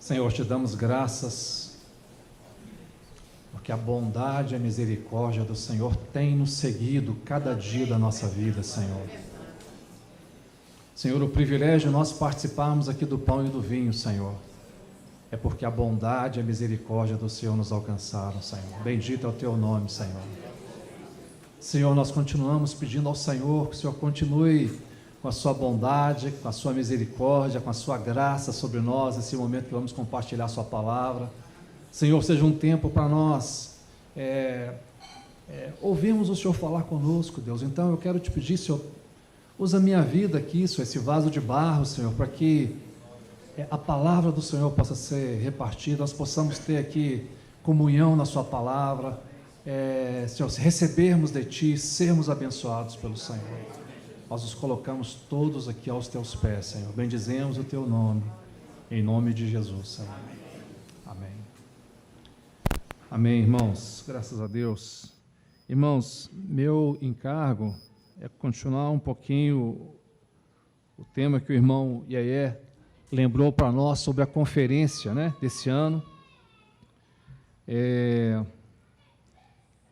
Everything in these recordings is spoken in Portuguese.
Senhor, te damos graças, porque a bondade e a misericórdia do Senhor tem nos seguido cada dia da nossa vida, Senhor. Senhor, o privilégio de nós participarmos aqui do pão e do vinho, Senhor, é porque a bondade e a misericórdia do Senhor nos alcançaram, Senhor. Bendito é o teu nome, Senhor. Senhor, nós continuamos pedindo ao Senhor que o Senhor continue com a sua bondade, com a sua misericórdia, com a sua graça sobre nós, nesse momento que vamos compartilhar a sua palavra. Senhor, seja um tempo para nós ouvirmos o Senhor falar conosco, Deus. Então eu quero te pedir, Senhor, usa a minha vida aqui, Senhor, esse vaso de barro, Senhor, para que a palavra do Senhor possa ser repartida, nós possamos ter aqui comunhão na sua palavra, Senhor, recebermos de Ti, sermos abençoados pelo Senhor. Nós nos colocamos todos aqui aos Teus pés, Senhor, bendizemos o Teu nome, em nome de Jesus, Senhor. Amém. Amém, irmãos, graças a Deus. Irmãos, meu encargo é continuar um pouquinho o tema que o irmão Iaé lembrou para nós sobre a conferência, desse ano.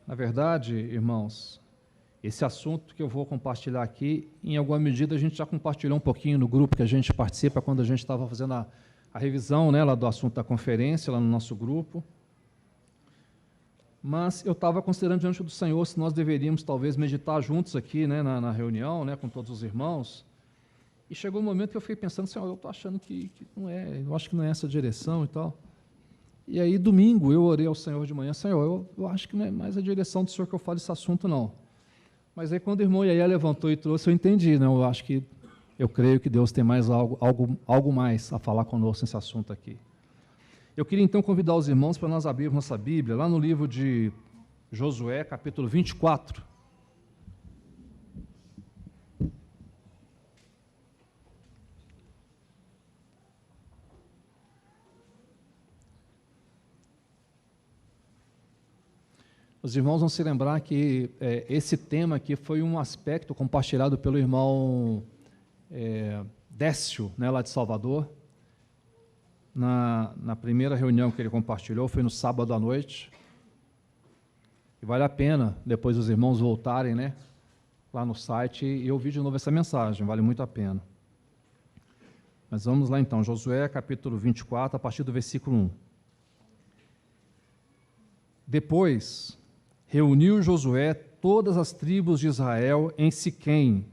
Na verdade, irmãos, esse assunto que eu vou compartilhar aqui, em alguma medida a gente já compartilhou um pouquinho no grupo que a gente participa, quando a gente estava fazendo a revisão lá do assunto da conferência, lá no nosso grupo. Mas eu estava considerando diante do Senhor se nós deveríamos talvez meditar juntos aqui, na reunião, com todos os irmãos. E chegou um momento que eu fiquei pensando, Senhor, eu estou achando que não é, eu acho que não é essa direção e tal. E aí, domingo, eu orei ao Senhor de manhã, Senhor, eu acho que não é mais a direção do Senhor que eu falo esse assunto, não. Mas aí, quando o irmão Iaé levantou e trouxe, eu entendi, eu creio que Deus tem mais algo mais a falar conosco nesse assunto aqui. Eu queria, então, convidar os irmãos para nós abrirmos nossa Bíblia, lá no livro de Josué, capítulo 24. Os irmãos vão se lembrar que esse tema aqui foi um aspecto compartilhado pelo irmão Décio, lá de Salvador. Na primeira reunião que ele compartilhou, foi no sábado à noite. E vale a pena, depois os irmãos voltarem lá no site e ouvir de novo essa mensagem, vale muito a pena. Mas vamos lá então, Josué capítulo 24, a partir do versículo 1. Depois reuniu Josué todas as tribos de Israel em Siquém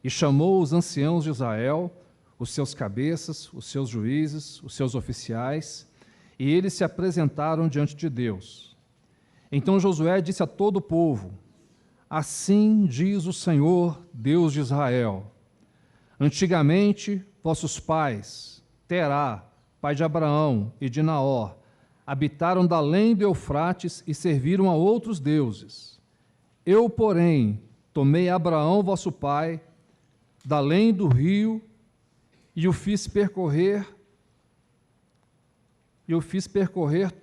e chamou os anciãos de Israel, os seus cabeças, os seus juízes, os seus oficiais, e eles se apresentaram diante de Deus. Então Josué disse a todo o povo: assim diz o Senhor, Deus de Israel: antigamente vossos pais, Terá, pai de Abraão e de Naor, habitaram da além do Eufrates e serviram a outros deuses. Eu, porém, tomei Abraão vosso pai, da além do rio, e o fiz percorrer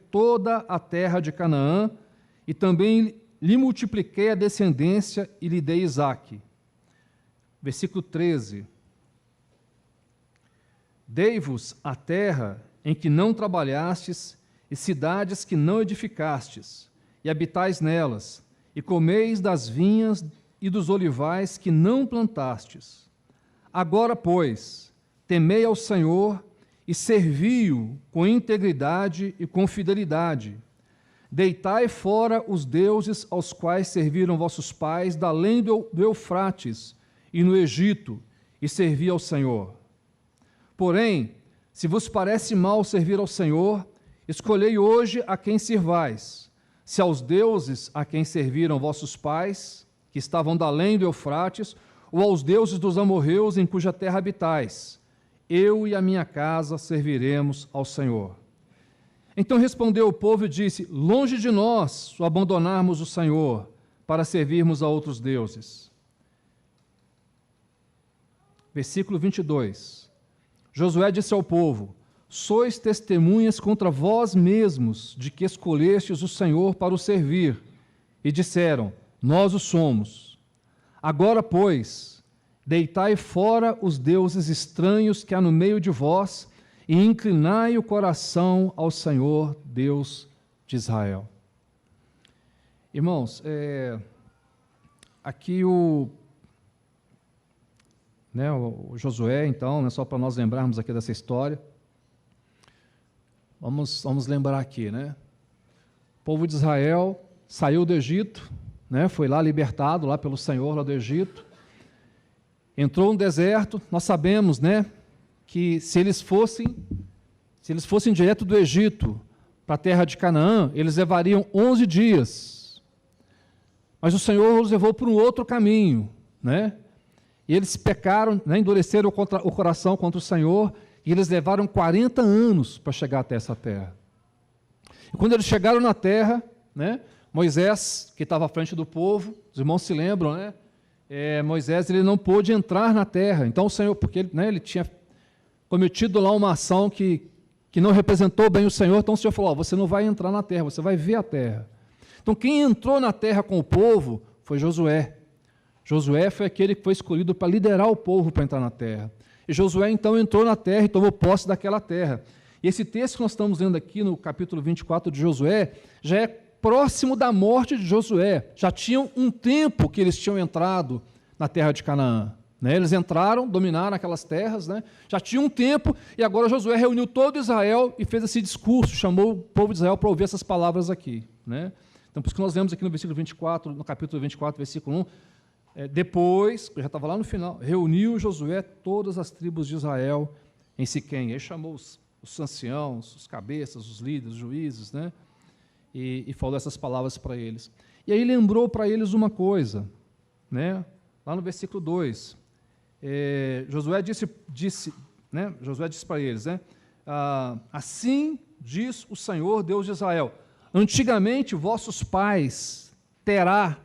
toda a terra de Canaã, e também lhe multipliquei a descendência e lhe dei Isaque. Versículo 13. Dei-vos a terra em que não trabalhastes, e cidades que não edificastes, e habitais nelas, e comeis das vinhas e dos olivais que não plantastes. Agora, pois, temei ao Senhor e servi-o com integridade e com fidelidade. Deitai fora os deuses aos quais serviram vossos pais da além do Eufrates e no Egito, e servi ao Senhor. Porém, se vos parece mal servir ao Senhor, escolhei hoje a quem sirvais, se aos deuses a quem serviram vossos pais, que estavam da além do Eufrates, ou aos deuses dos amorreus em cuja terra habitais. Eu e a minha casa serviremos ao Senhor. Então respondeu o povo e disse: longe de nós o abandonarmos o Senhor para servirmos a outros deuses. Versículo 22. Josué disse ao povo: sois testemunhas contra vós mesmos de que escolhestes o Senhor para o servir. E disseram: nós o somos. Agora, pois, deitai fora os deuses estranhos que há no meio de vós, e inclinai o coração ao Senhor, Deus de Israel. Irmãos, aqui o Josué, então, só para nós lembrarmos aqui dessa história, vamos lembrar aqui, O povo de Israel saiu do Egito, foi lá libertado lá pelo Senhor, lá do Egito, entrou no deserto. Nós sabemos, que se eles fossem direto do Egito para a terra de Canaã, eles levariam 11 dias. Mas o Senhor os levou por um outro caminho, E eles pecaram, endureceram o coração contra o Senhor, e eles levaram 40 anos para chegar até essa terra. E quando eles chegaram na terra, Moisés, que estava à frente do povo, os irmãos se lembram, Moisés ele não pôde entrar na terra. Então o Senhor, porque ele tinha cometido lá uma ação que não representou bem o Senhor, então o Senhor falou, você não vai entrar na terra, você vai ver a terra. Então quem entrou na terra com o povo foi Josué. Josué foi aquele que foi escolhido para liderar o povo para entrar na terra. E Josué então entrou na terra e tomou posse daquela terra. E esse texto que nós estamos lendo aqui no capítulo 24 de Josué, já é próximo da morte de Josué. Já tinham um tempo que eles tinham entrado na terra de Canaã. Eles entraram, dominaram aquelas terras, já tinha um tempo, e agora Josué reuniu todo Israel e fez esse discurso, chamou o povo de Israel para ouvir essas palavras aqui. Então, por isso que nós lemos aqui no versículo 24, no capítulo 24, versículo 1, depois, já estava lá no final, reuniu Josué todas as tribos de Israel em Siquém. Aí chamou os anciãos, os cabeças, os líderes, os juízes, e falou essas palavras para eles. E aí lembrou para eles uma coisa, lá no versículo 2, Josué disse para eles, assim diz o Senhor, Deus de Israel, antigamente vossos pais, Terá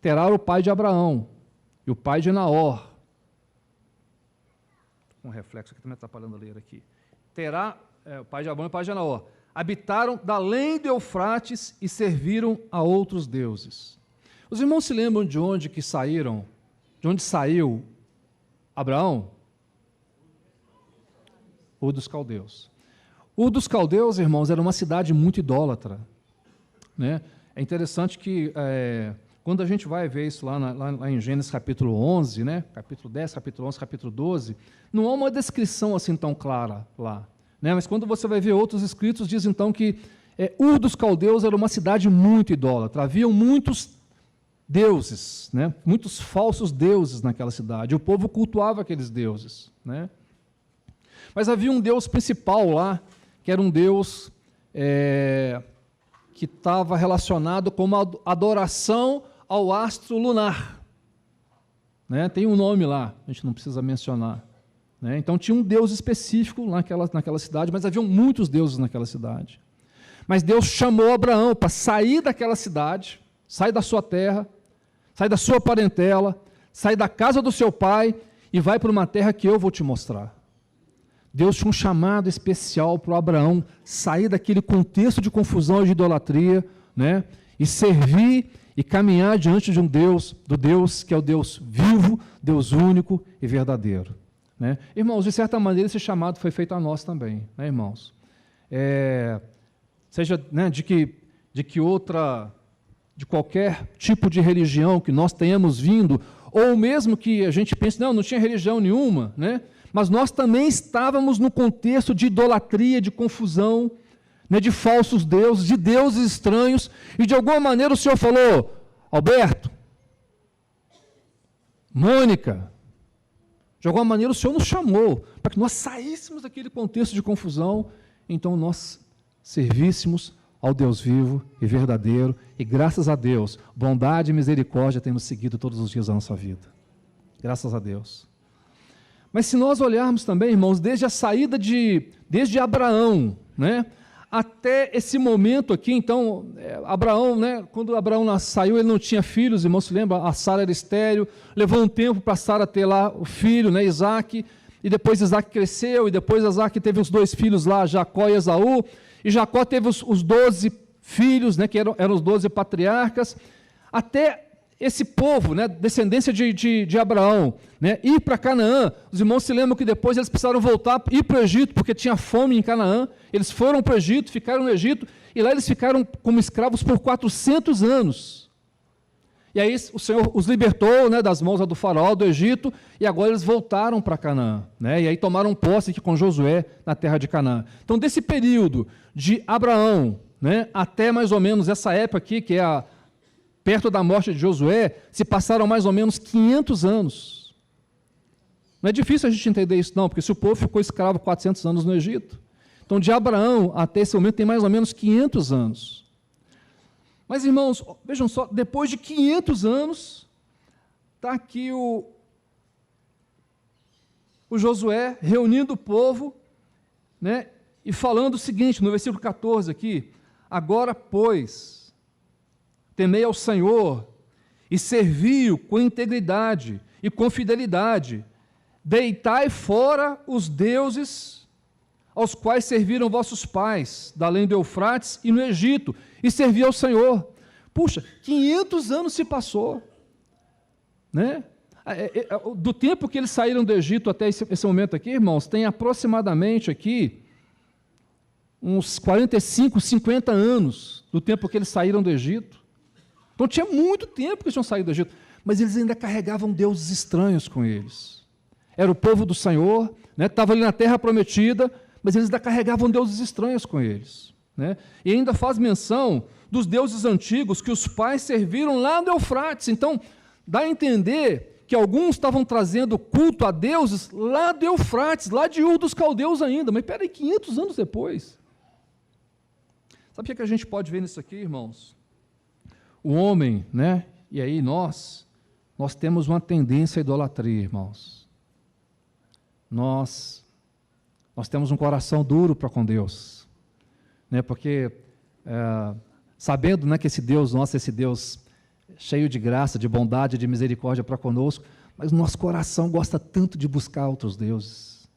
era o pai de Abraão, e o pai de Naor, com reflexo aqui, também atrapalhando a ler aqui, Terá, o pai de Abraão e o pai de Naor, habitaram da além do Eufrates e serviram a outros deuses. Os irmãos se lembram de onde saiu Abraão? Ur dos Caldeus. Ur dos Caldeus, irmãos, era uma cidade muito idólatra. É interessante que, quando a gente vai ver isso lá em Gênesis capítulo 11, capítulo 10, capítulo 11, capítulo 12, não há uma descrição assim tão clara lá. Mas quando você vai ver outros escritos, diz então que Ur dos Caldeus era uma cidade muito idólatra. Haviam muitos deuses, muitos falsos deuses naquela cidade. O povo cultuava aqueles deuses. Mas havia um deus principal lá, que era um deus que estava relacionado com uma adoração ao astro lunar. Tem um nome lá, a gente não precisa mencionar. Então tinha um deus específico naquela cidade, mas haviam muitos deuses naquela cidade. Mas Deus chamou Abraão para sair daquela cidade, sair da sua terra, sair da sua parentela, sair da casa do seu pai e vai para uma terra que eu vou te mostrar. Deus tinha um chamado especial para o Abraão sair daquele contexto de confusão e de idolatria, e servir e caminhar diante de do Deus que é o Deus vivo, Deus único e verdadeiro. Irmãos, de certa maneira esse chamado foi feito a nós também, irmãos? Seja de qualquer tipo de religião que nós tenhamos vindo, ou mesmo que a gente pense, não tinha religião nenhuma, mas nós também estávamos no contexto de idolatria, de confusão, de falsos deuses, de deuses estranhos, e de alguma maneira o Senhor falou, Alberto, Mônica, de alguma maneira o Senhor nos chamou para que nós saíssemos daquele contexto de confusão, então nós servíssemos ao Deus vivo e verdadeiro, e graças a Deus, bondade e misericórdia temos seguido todos os dias da nossa vida. Graças a Deus. Mas se nós olharmos também, irmãos, desde a saída desde Abraão, até esse momento aqui, então, Abraão, quando Abraão saiu, ele não tinha filhos, irmãos, se lembra? A Sara era estéril, levou um tempo para Sara ter lá o filho, Isaac, e depois Isaac cresceu, e depois Isaac teve os 2 filhos lá, Jacó e Esaú, e Jacó teve os 12 filhos, que eram os 12 patriarcas, até esse povo, né, descendência de Abraão, né, ir para Canaã, os irmãos se lembram que depois eles precisaram voltar, ir para o Egito, porque tinha fome em Canaã, eles foram para o Egito, ficaram no Egito, e lá eles ficaram como escravos por 400 anos. E aí o Senhor os libertou, né, das mãos do faraó, do Egito, e agora eles voltaram para Canaã, né, e aí tomaram posse aqui com Josué na terra de Canaã. Então, desse período de Abraão, né, até mais ou menos essa época aqui, que é perto da morte de Josué, se passaram mais ou menos 500 anos. Não é difícil a gente entender isso, não, porque se o povo ficou escravo 400 anos no Egito, então de Abraão até esse momento tem mais ou menos 500 anos. Mas, irmãos, vejam só, depois de 500 anos, está aqui o Josué reunindo o povo, né, e falando o seguinte, no versículo 14 aqui: agora, pois, temei ao Senhor e servi-o com integridade e com fidelidade. Deitai fora os deuses aos quais serviram vossos pais, da além do Eufrates e no Egito, e servi ao Senhor. Puxa, 500 anos se passou, né? Do tempo que eles saíram do Egito até esse momento aqui, irmãos, tem aproximadamente aqui uns 45, 50 anos do tempo que eles saíram do Egito. Então tinha muito tempo que eles tinham saído do Egito, mas eles ainda carregavam deuses estranhos com eles. Era o povo do Senhor, né, estava ali na terra prometida, mas eles ainda carregavam deuses estranhos com eles, né? E ainda faz menção dos deuses antigos que os pais serviram lá do Eufrates. Então, dá a entender que alguns estavam trazendo culto a deuses lá do Eufrates, lá de Ur dos Caldeus ainda, mas espera aí, 500 anos depois. Sabe o que a gente pode ver nisso aqui, irmãos? O homem, né? E aí nós temos uma tendência à idolatria, irmãos. Nós temos um coração duro para com Deus, né? Porque sabendo, né, que esse Deus nosso, esse Deus cheio de graça, de bondade, de misericórdia para conosco, mas o nosso coração gosta tanto de buscar outros deuses,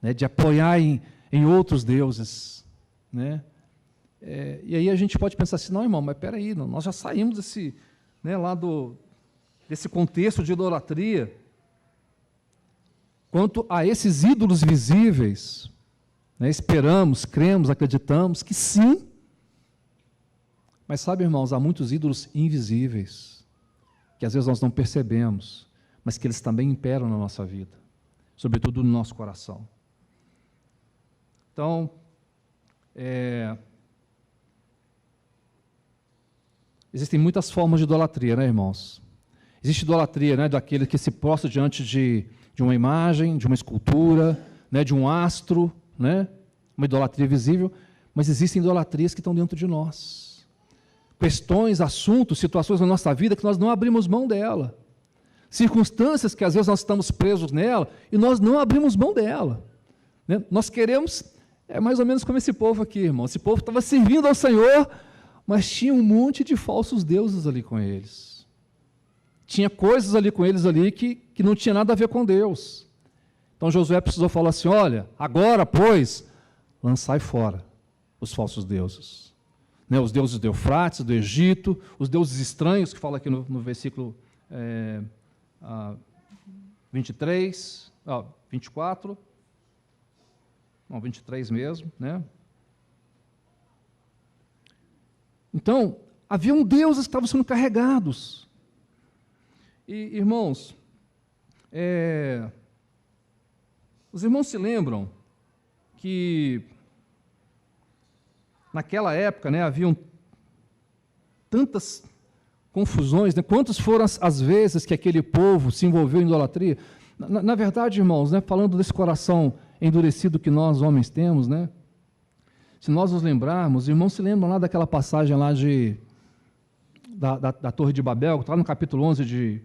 né? De apoiar em outros deuses, né? E aí a gente pode pensar assim: não, irmão, mas espera aí, nós já saímos desse, né, lá desse contexto de idolatria. Quanto a esses ídolos visíveis, né, esperamos, cremos, acreditamos que sim, mas sabe, irmãos, há muitos ídolos invisíveis, que às vezes nós não percebemos, mas que eles também imperam na nossa vida, sobretudo no nosso coração. Então, existem muitas formas de idolatria, né, irmãos? Existe idolatria, né, daquele que se prostra diante de uma imagem, de uma escultura, né, de um astro, né, uma idolatria visível, mas existem idolatrias que estão dentro de nós. Questões, assuntos, situações na nossa vida que nós não abrimos mão dela. Circunstâncias que às vezes nós estamos presos nela e nós não abrimos mão dela, né? Nós queremos, mais ou menos como esse povo aqui, irmão. Esse povo estava servindo ao Senhor, mas tinha um monte de falsos deuses ali com eles. Tinha coisas ali com eles ali que não tinha nada a ver com Deus. Então Josué precisou falar assim: olha, agora, pois, lançai fora os falsos deuses. Né, os deuses do Eufrates, do Egito, os deuses estranhos, que fala aqui no versículo 24, não, 23 mesmo, né? Então, haviam deuses que estavam sendo carregados. E, irmãos, os irmãos se lembram que naquela época, né, haviam tantas confusões, né? Quantas foram as vezes que aquele povo se envolveu em idolatria? Na verdade, irmãos, né, falando desse coração endurecido que nós homens temos, né, se nós nos lembrarmos, os irmãos se lembram lá daquela passagem lá da Torre de Babel, que está no capítulo 11 de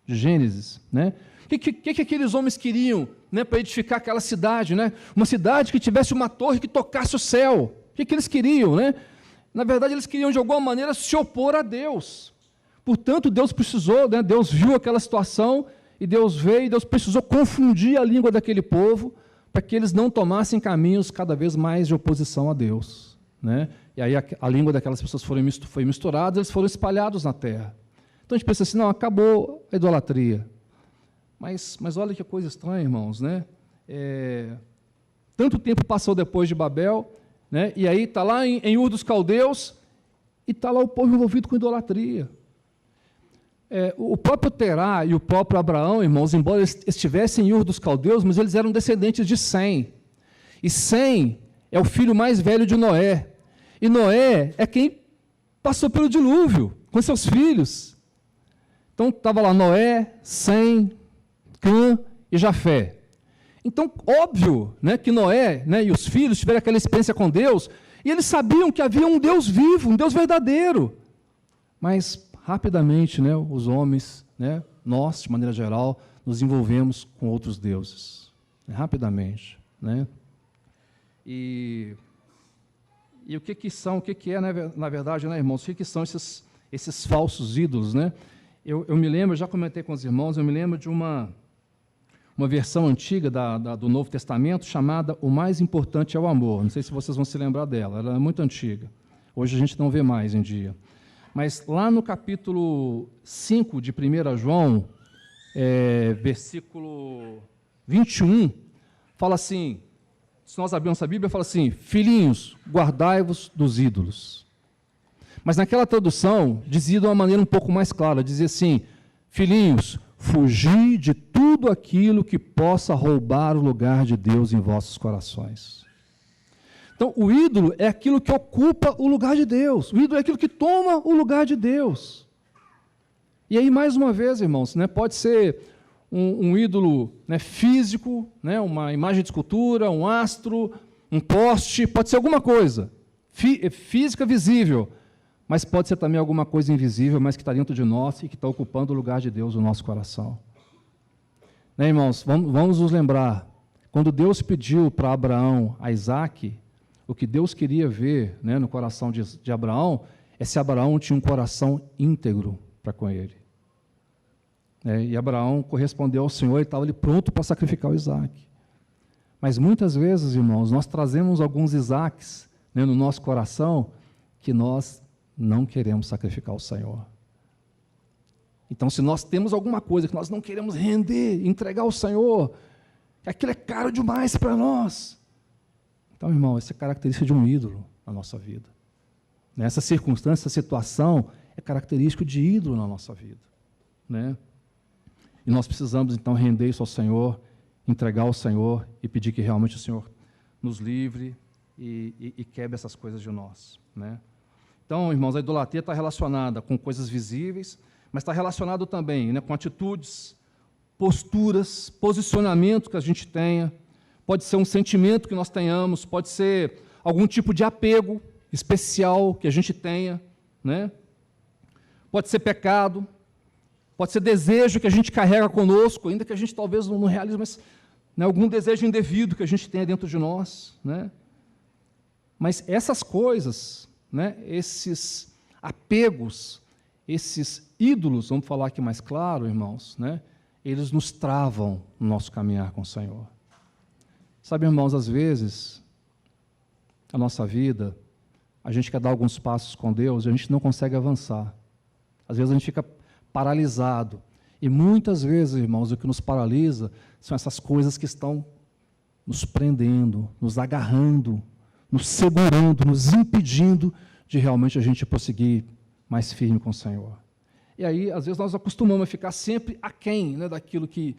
Gênesis, né? O que aqueles homens queriam, né, para edificar aquela cidade, né? Uma cidade que tivesse uma torre que tocasse o céu. O que eles queriam, né? Na verdade, eles queriam, de alguma maneira, se opor a Deus. Portanto, Deus precisou, né, Deus viu aquela situação, e Deus veio, e Deus precisou confundir a língua daquele povo, para que eles não tomassem caminhos cada vez mais de oposição a Deus, né? E aí a língua daquelas pessoas foi misturada, eles foram espalhados na terra. Então a gente pensa assim, não, acabou a idolatria. Mas olha que coisa estranha, irmãos, né? Tanto tempo passou depois de Babel, né? E aí está lá em Ur dos Caldeus, e está lá o povo envolvido com idolatria. O próprio Terá e o próprio Abraão, irmãos, embora eles estivessem em Ur dos Caldeus, mas eles eram descendentes de Sem. E Sem é o filho mais velho de Noé. E Noé é quem passou pelo dilúvio, com seus filhos. Então, estava lá Noé, Sem, Cã e Jafé. Então, óbvio, né, que Noé, né, e os filhos tiveram aquela experiência com Deus, e eles sabiam que havia um Deus vivo, um Deus verdadeiro. Mas, rapidamente, né, os homens, né, nós, de maneira geral, nos envolvemos com outros deuses. Rapidamente. Né? E o que é, né, na verdade, né, irmãos, o que são esses falsos ídolos? Né? Eu me lembro, já comentei com os irmãos, eu me lembro de uma versão antiga do Novo Testamento chamada O Mais Importante é o Amor. Não sei se vocês vão se lembrar dela, ela é muito antiga. Hoje a gente não vê mais em dia. Mas lá no capítulo 5 de 1 João, versículo 21, fala assim, se nós abrirmos a Bíblia, fala assim, filhinhos, guardai-vos dos ídolos. Mas naquela tradução, dizia de uma maneira um pouco mais clara, dizia assim, filhinhos, fugi de tudo aquilo que possa roubar o lugar de Deus em vossos corações. Então, o ídolo é aquilo que ocupa o lugar de Deus. O ídolo é aquilo que toma o lugar de Deus. E aí, mais uma vez, irmãos, né, pode ser um ídolo, né, físico, né, uma imagem de escultura, um astro, um poste, pode ser alguma coisa física, visível, mas pode ser também alguma coisa invisível, mas que está dentro de nós e que está ocupando o lugar de Deus no nosso coração. Né, irmãos, vamos nos lembrar, quando Deus pediu para Abraão a Isaque, o que Deus queria ver, né, no coração de Abraão, é se Abraão tinha um coração íntegro para com ele. E Abraão correspondeu ao Senhor e estava ali pronto para sacrificar o Isaque. Mas muitas vezes, irmãos, nós trazemos alguns Isaques, né, no nosso coração que nós não queremos sacrificar ao Senhor. Então, se nós temos alguma coisa que nós não queremos render, entregar ao Senhor, que aquilo é caro demais para nós. Então, irmão, essa é característica de um ídolo na nossa vida. Nessa circunstância, essa situação é característica de ídolo na nossa vida. Né? E nós precisamos, então, render isso ao Senhor, entregar ao Senhor e pedir que realmente o Senhor nos livre e quebre essas coisas de nós. Né? Então, irmãos, a idolatria está relacionada com coisas visíveis, mas está relacionado também, né, com atitudes, posturas, posicionamento que a gente tenha. Pode ser um sentimento que nós tenhamos, pode ser algum tipo de apego especial que a gente tenha. Né? Pode ser pecado, pode ser desejo que a gente carrega conosco, ainda que a gente talvez não realize, mas, né, algum desejo indevido que a gente tenha dentro de nós. Né? Mas essas coisas, né, esses apegos, esses ídolos, vamos falar aqui mais claro, irmãos, né, eles nos travam no nosso caminhar com o Senhor. Sabe, irmãos, às vezes, a nossa vida, a gente quer dar alguns passos com Deus e a gente não consegue avançar. Às vezes a gente fica paralisado. E muitas vezes, irmãos, o que nos paralisa são essas coisas que estão nos prendendo, nos agarrando, nos segurando, nos impedindo de realmente a gente prosseguir mais firme com o Senhor. E aí, às vezes, nós acostumamos a ficar sempre aquém, né, daquilo que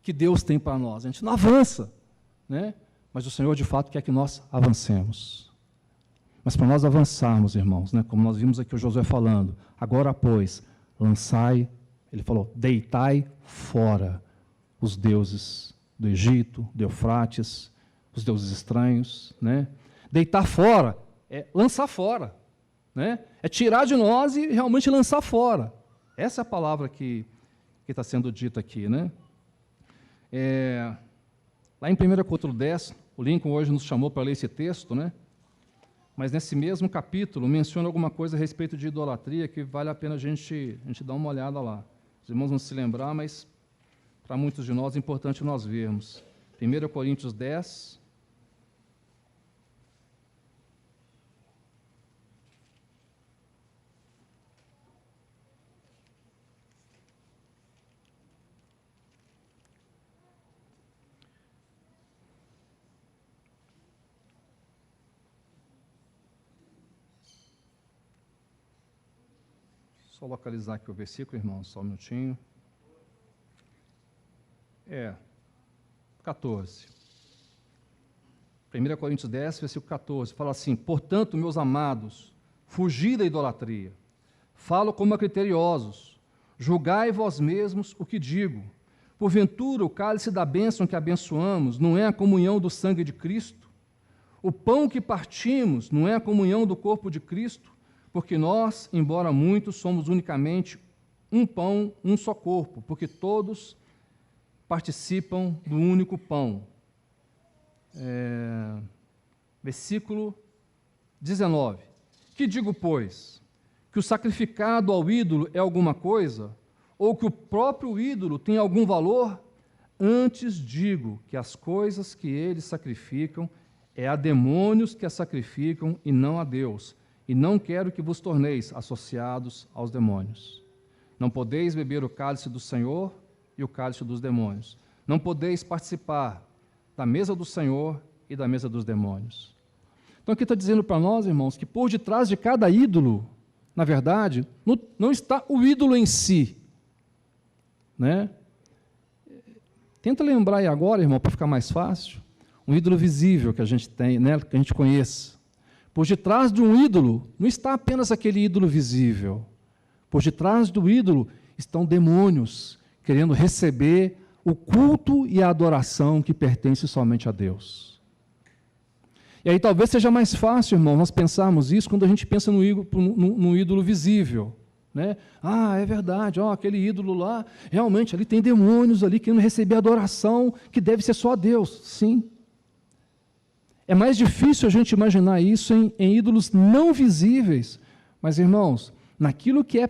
Deus tem para nós. A gente não avança, né? Mas o Senhor, de fato, quer que nós avancemos. Mas para nós avançarmos, irmãos, né, como nós vimos aqui o Josué falando, agora, pois, lançai, ele falou, deitai fora os deuses do Egito, do Eufrates, os deuses estranhos. Né? Deitar fora é lançar fora. Né? É tirar de nós e realmente lançar fora. Essa é a palavra que está sendo dita aqui. Né? Lá em 1 Coríntios 10, o Lincoln hoje nos chamou para ler esse texto, né? Mas nesse mesmo capítulo menciona alguma coisa a respeito de idolatria que vale a pena a gente dar uma olhada lá. Os irmãos vão se lembrar, mas para muitos de nós é importante nós vermos. 1 Coríntios 10, Só localizar aqui o versículo, irmão, só um minutinho. 14. 1 Coríntios 10, versículo 14, fala assim: portanto, meus amados, fugi da idolatria. Falo como a criteriosos. Julgai vós mesmos o que digo. Porventura, o cálice da bênção que abençoamos não é a comunhão do sangue de Cristo? O pão que partimos não é a comunhão do corpo de Cristo? Porque nós, embora muitos, somos unicamente um pão, um só corpo, porque todos participam do único pão. Versículo 19. Que digo, pois? Que o sacrificado ao ídolo é alguma coisa? Ou que o próprio ídolo tem algum valor? Antes digo que as coisas que eles sacrificam é a demônios que as sacrificam e não a Deus. E não quero que vos torneis associados aos demônios. Não podeis beber o cálice do Senhor e o cálice dos demônios. Não podeis participar da mesa do Senhor e da mesa dos demônios. Então aqui está dizendo para nós, irmãos, que por detrás de cada ídolo, na verdade, não está o ídolo em si. Né? Tenta lembrar aí agora, irmão, para ficar mais fácil, um ídolo visível que a gente tem, né, que a gente conheça. Por detrás de um ídolo, não está apenas aquele ídolo visível. Por detrás do ídolo estão demônios querendo receber o culto e a adoração que pertence somente a Deus. E aí talvez seja mais fácil, irmão, nós pensarmos isso quando a gente pensa no ídolo visível. Né? Ah, é verdade, aquele ídolo lá, realmente ali tem demônios ali querendo receber a adoração que deve ser só a Deus. Sim. É mais difícil a gente imaginar isso em ídolos não visíveis, mas, irmãos, naquilo que é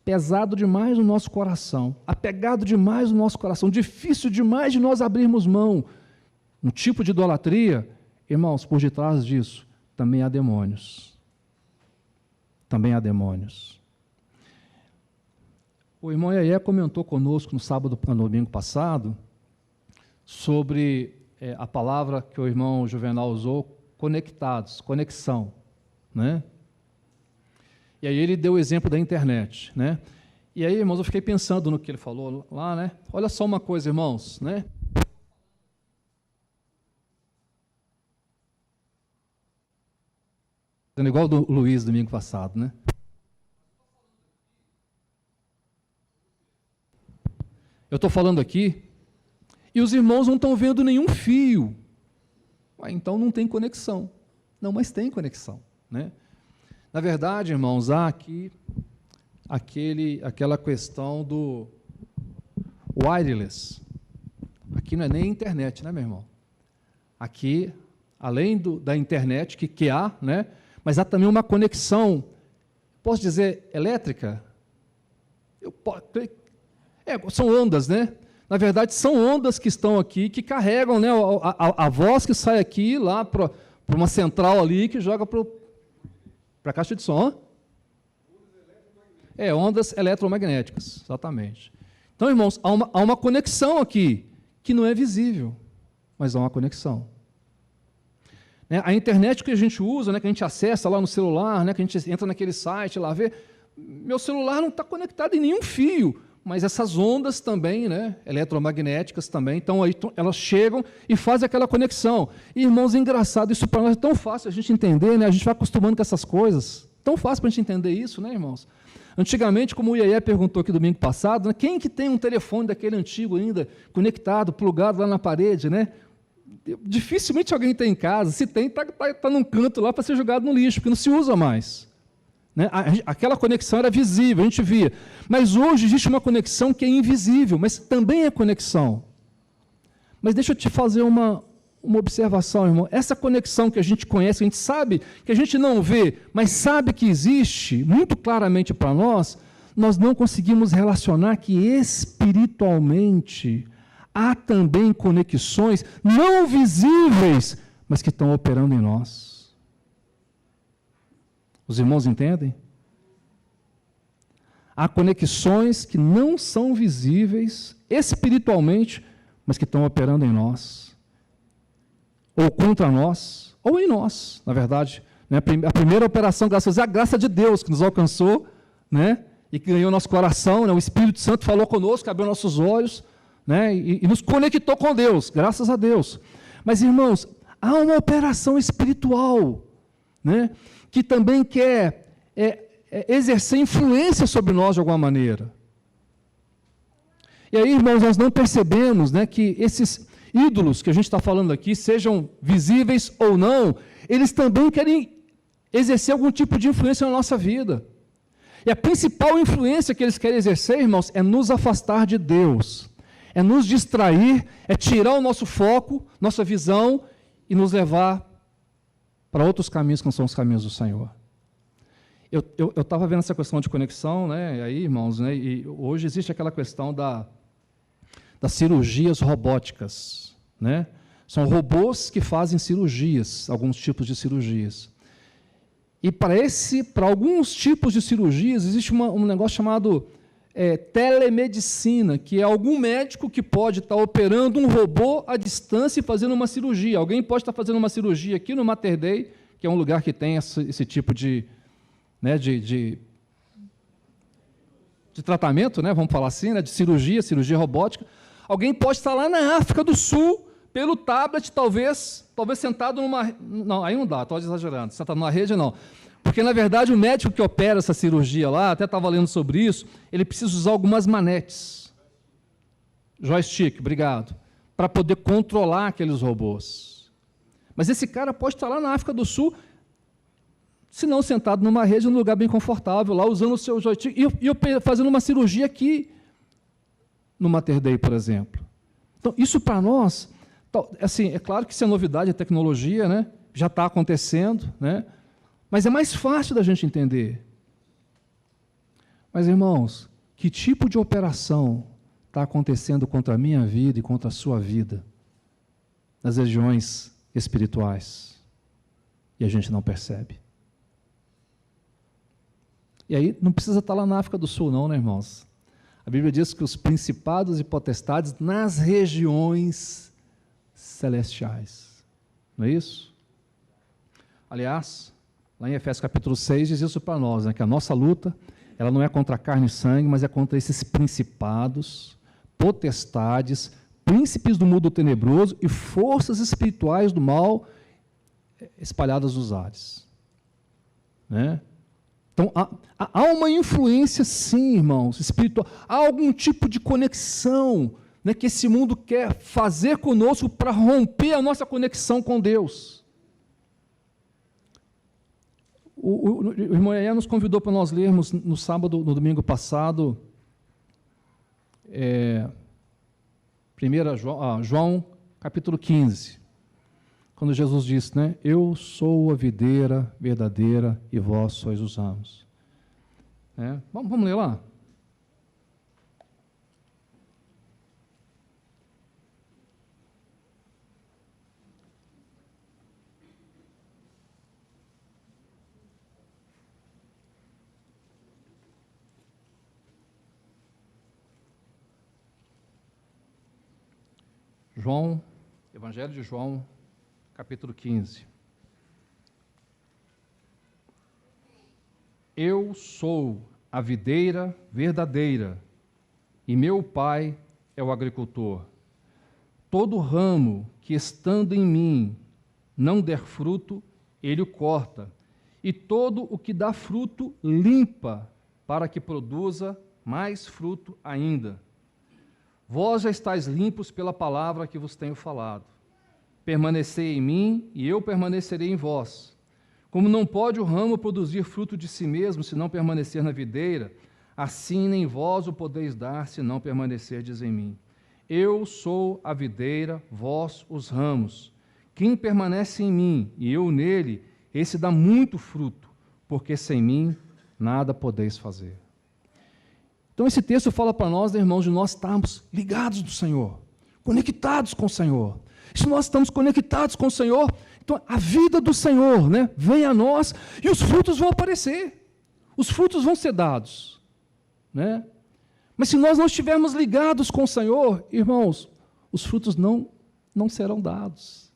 pesado demais no nosso coração, apegado demais no nosso coração, difícil demais de nós abrirmos mão, um tipo de idolatria, irmãos, por detrás disso também há demônios. Também há demônios. O irmão Iaia comentou conosco no domingo passado sobre a palavra que o irmão Juvenal usou, conectados, conexão, né? E aí ele deu o exemplo da internet, né? E aí, irmãos, eu fiquei pensando no que ele falou lá, né? Olha só uma coisa, irmãos, né? Igual do Luiz domingo passado, né? Eu estou falando aqui e os irmãos não estão vendo nenhum fio. Então não tem conexão. Não, mas tem conexão, né? Na verdade, irmãos, há aqui aquela questão do wireless. Aqui não é nem internet, né, meu irmão? Aqui, além da internet que há, né? Mas há também uma conexão, posso dizer, elétrica? São ondas, né? Na verdade, são ondas que estão aqui, que carregam, né, a voz que sai aqui, lá para uma central ali, que joga para a caixa de som. Ondas eletromagnéticas, exatamente. Então, irmãos, há uma conexão aqui, que não é visível, mas há uma conexão. A internet que a gente usa, né, que a gente acessa lá no celular, né, que a gente entra naquele site lá, vê, meu celular não está conectado em nenhum fio, mas essas ondas também, né, eletromagnéticas também, então aí elas chegam e fazem aquela conexão. E, irmãos, é engraçado, isso para nós é tão fácil a gente entender, né, a gente vai acostumando com essas coisas, tão fácil para a gente entender isso, né, irmãos? Antigamente, como o Iaia perguntou aqui domingo passado, né, quem que tem um telefone daquele antigo ainda, conectado, plugado lá na parede, né? Dificilmente alguém tem em casa, se tem, está num canto lá para ser jogado no lixo, porque não se usa mais. Né? Aquela conexão era visível, a gente via. Mas hoje existe uma conexão que é invisível, mas também é conexão. Mas deixa eu te fazer uma observação, irmão. Essa conexão que a gente conhece, a gente sabe, que a gente não vê, mas sabe que existe, muito claramente para nós, nós não conseguimos relacionar que espiritualmente há também conexões não visíveis, mas que estão operando em nós. Os irmãos entendem? Há conexões que não são visíveis espiritualmente, mas que estão operando em nós. Ou contra nós, ou em nós, na verdade. Né? A primeira operação, graças a Deus, é a graça de Deus que nos alcançou, né? e que ganhou nosso coração, né? O Espírito Santo falou conosco, abriu nossos olhos, né? E nos conectou com Deus, graças a Deus. Mas, irmãos, há uma operação espiritual, né? Que também quer exercer influência sobre nós de alguma maneira. E aí, irmãos, nós não percebemos, né, que esses ídolos que a gente está falando aqui, sejam visíveis ou não, eles também querem exercer algum tipo de influência na nossa vida. E a principal influência que eles querem exercer, irmãos, é nos afastar de Deus, é nos distrair, é tirar o nosso foco, nossa visão e nos levar para outros caminhos que não são os caminhos do Senhor. Eu estava vendo essa questão de conexão, né, e aí, irmãos, né, e hoje existe aquela questão das cirurgias robóticas, né? São robôs que fazem cirurgias, alguns tipos de cirurgias. E para alguns tipos de cirurgias existe um negócio chamado telemedicina, que é algum médico que pode estar operando um robô à distância e fazendo uma cirurgia. Alguém pode estar fazendo uma cirurgia aqui no Mater Dei, que é um lugar que tem esse tipo de tratamento, né, vamos falar assim, né, de cirurgia robótica. Alguém pode estar lá na África do Sul, pelo tablet, talvez sentado numa... Não, aí não dá, estou exagerando, sentado numa rede não. Porque, na verdade, o médico que opera essa cirurgia lá, até estava lendo sobre isso, ele precisa usar algumas manetes. Joystick, obrigado. Para poder controlar aqueles robôs. Mas esse cara pode estar lá na África do Sul, se não sentado numa rede, num lugar bem confortável, lá usando o seu joystick, e fazendo uma cirurgia aqui, no Mater Dei, por exemplo. Então, isso para nós, assim, é claro que isso é novidade, é tecnologia, né? Já está acontecendo, né? Mas é mais fácil da gente entender. Mas, irmãos, que tipo de operação está acontecendo contra a minha vida e contra a sua vida nas regiões espirituais? E a gente não percebe. E aí, não precisa estar lá na África do Sul, não, né, irmãos? A Bíblia diz que os principados e potestades nas regiões celestiais. Não é isso? Aliás, lá em Efésios capítulo 6 diz isso para nós, né, que a nossa luta, ela não é contra carne e sangue, mas é contra esses principados, potestades, príncipes do mundo tenebroso e forças espirituais do mal espalhadas nos ares. Né? Então, há uma influência, sim, irmãos, espiritual. Há algum tipo de conexão, né, que esse mundo quer fazer conosco para romper a nossa conexão com Deus. O irmão Iaia nos convidou para nós lermos no domingo passado, João, capítulo 15. Quando Jesus disse, né, eu sou a videira verdadeira e vós sois os ramos. Vamos ler lá? Evangelho de João, capítulo 15. Eu sou a videira verdadeira, e meu Pai é o agricultor. Todo ramo que estando em mim não der fruto, ele o corta, e todo o que dá fruto limpa, para que produza mais fruto ainda. Vós já estáis limpos pela palavra que vos tenho falado. Permanecei em mim, e eu permanecerei em vós. Como não pode o ramo produzir fruto de si mesmo, se não permanecer na videira, assim nem vós o podeis dar, se não permanecerdes em mim. Eu sou a videira, vós os ramos. Quem permanece em mim, e eu nele, esse dá muito fruto, porque sem mim nada podeis fazer. Então esse texto fala para nós, né, irmãos, de nós estarmos ligados do Senhor, conectados com o Senhor. Se nós estamos conectados com o Senhor, então a vida do Senhor, né, vem a nós e os frutos vão aparecer. Os frutos vão ser dados. Né? Mas se nós não estivermos ligados com o Senhor, irmãos, os frutos não serão dados.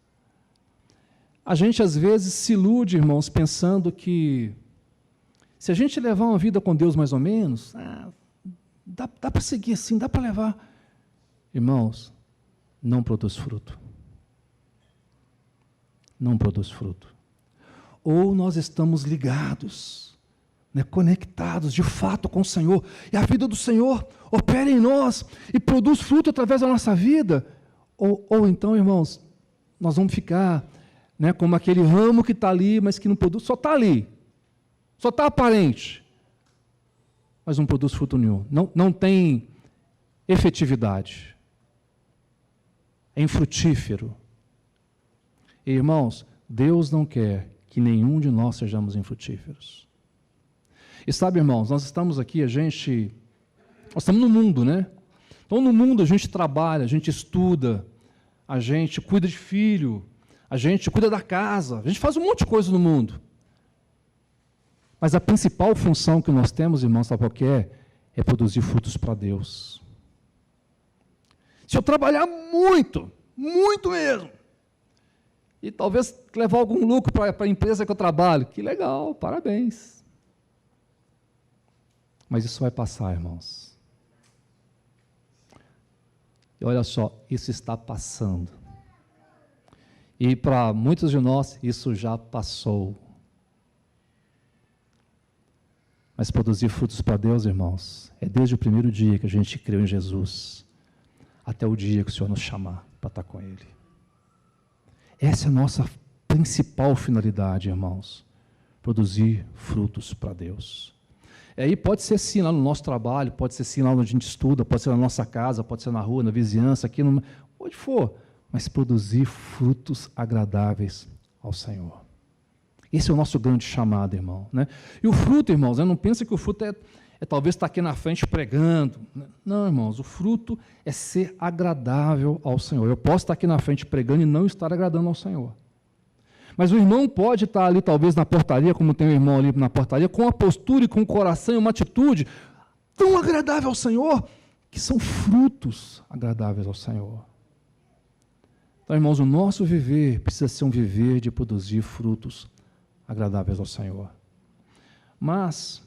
A gente às vezes se ilude, irmãos, pensando que Se a gente levar uma vida com Deus mais ou menos, dá para seguir assim, dá para levar. Irmãos, não produz fruto. Não produz fruto. Ou nós estamos ligados, conectados de fato com o Senhor, e a vida do Senhor opera em nós e produz fruto através da nossa vida, ou então, irmãos, nós vamos ficar como aquele ramo que está ali, mas que não produz, só está ali, só está aparente, mas não produz fruto nenhum, não tem efetividade, é infrutífero. E, irmãos, Deus não quer que nenhum de nós sejamos infrutíferos. E sabe, irmãos, nós estamos aqui, nós estamos no mundo, Então, no mundo a gente trabalha, a gente estuda, a gente cuida de filho, a gente cuida da casa, a gente faz um monte de coisa no mundo. Mas a principal função que nós temos, irmãos, sabe qual que é produzir frutos para Deus. Se eu trabalhar muito, muito mesmo, e talvez levar algum lucro para a empresa que eu trabalho, que legal, parabéns. Mas isso vai passar, irmãos. E olha só, isso está passando. E para muitos de nós, isso já passou. Mas produzir frutos para Deus, irmãos, é desde o primeiro dia que a gente creu em Jesus, até o dia que o Senhor nos chamar para estar com Ele. Essa é a nossa principal finalidade, irmãos, produzir frutos para Deus. E aí pode ser sim lá no nosso trabalho, pode ser sim lá onde a gente estuda, pode ser na nossa casa, pode ser na rua, na vizinhança, aqui, onde for, mas produzir frutos agradáveis ao Senhor. Esse é o nosso grande chamado, irmão. E o fruto, irmãos, não pensa que o fruto é talvez estar aqui na frente pregando. Não, irmãos, o fruto é ser agradável ao Senhor. Eu posso estar aqui na frente pregando e não estar agradando ao Senhor. Mas o irmão pode estar ali, talvez, na portaria, como tem um irmão ali na portaria, com a postura e com o coração e uma atitude tão agradável ao Senhor, que são frutos agradáveis ao Senhor. Então, irmãos, o nosso viver precisa ser um viver de produzir frutos agradáveis ao Senhor. Mas,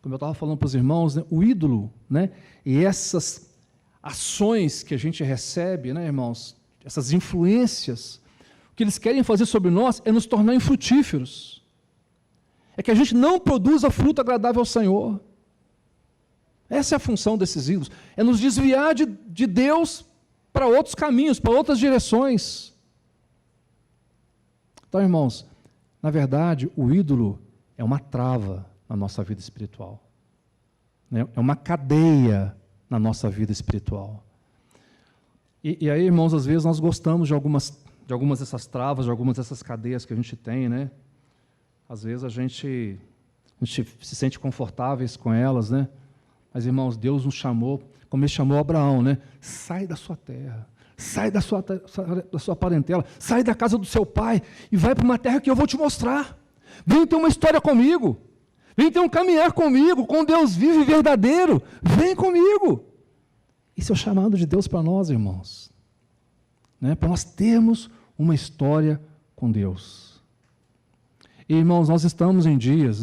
como eu estava falando para os irmãos, o ídolo, e essas ações que a gente recebe, irmãos, essas influências, o que eles querem fazer sobre nós é nos tornar infrutíferos. É que a gente não produza fruto agradável ao Senhor. Essa é a função desses ídolos, é nos desviar de Deus para outros caminhos, para outras direções. Então, irmãos, na verdade, o ídolo é uma trava na nossa vida espiritual. É uma cadeia na nossa vida espiritual. E aí, irmãos, às vezes nós gostamos de algumas dessas travas, de algumas dessas cadeias que a gente tem, Às vezes a gente se sente confortáveis com elas, Mas, irmãos, Deus nos chamou, como Ele chamou Abraão, Sai da sua terra, sai da sua parentela, sai da casa do seu pai e vai para uma terra que eu vou te mostrar. Vem ter uma história comigo, vem ter um caminhar comigo, com Deus vivo e verdadeiro, vem comigo. Isso é o chamado de Deus para nós, irmãos. Para nós termos uma história com Deus. E, irmãos, nós estamos em dias,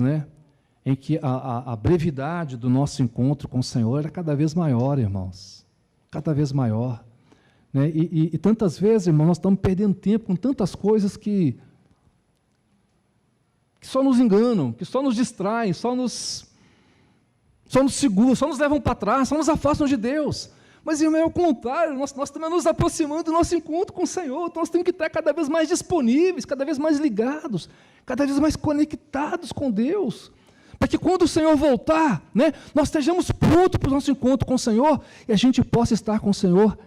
em que a brevidade do nosso encontro com o Senhor é cada vez maior, irmãos. Cada vez maior. E tantas vezes, irmãos, nós estamos perdendo tempo com tantas coisas que só nos enganam, que só nos distraem, só nos seguram, só nos levam para trás, só nos afastam de Deus. Mas, irmão, é o contrário, nós estamos nos aproximando do nosso encontro com o Senhor, então nós temos que estar cada vez mais disponíveis, cada vez mais ligados, cada vez mais conectados com Deus, para que quando o Senhor voltar, nós estejamos prontos para o nosso encontro com o Senhor e a gente possa estar com o Senhor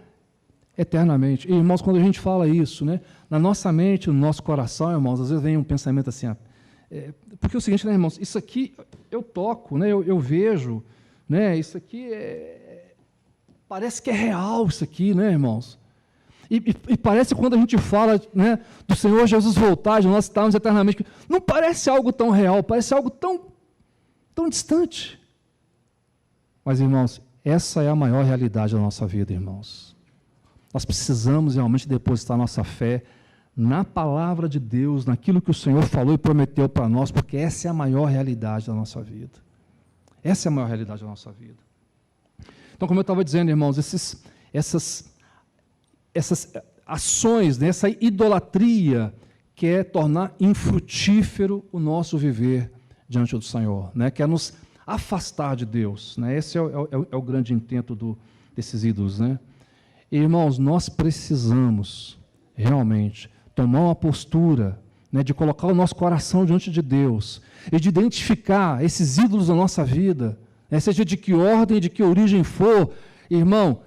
eternamente. E, irmãos, quando a gente fala isso, na nossa mente, no nosso coração, irmãos, às vezes vem um pensamento assim, porque é o seguinte, irmãos, isso aqui eu toco, eu vejo, isso aqui parece que é real isso aqui, irmãos? E parece quando a gente fala do Senhor Jesus voltar, de nós estarmos eternamente, não parece algo tão real, parece algo tão distante. Mas, irmãos, essa é a maior realidade da nossa vida, irmãos. Nós precisamos realmente depositar nossa fé na palavra de Deus, naquilo que o Senhor falou e prometeu para nós, porque essa é a maior realidade da nossa vida. Essa é a maior realidade da nossa vida. Então, como eu estava dizendo, irmãos, essas ações, né, essa idolatria quer tornar infrutífero o nosso viver diante do Senhor, né, quer nos afastar de Deus. Né, esse é o grande intento desses ídolos. Né. E, irmãos, nós precisamos realmente tomar uma postura, né, de colocar o nosso coração diante de Deus e de identificar esses ídolos da nossa vida, né, seja de que ordem, de que origem for, irmão,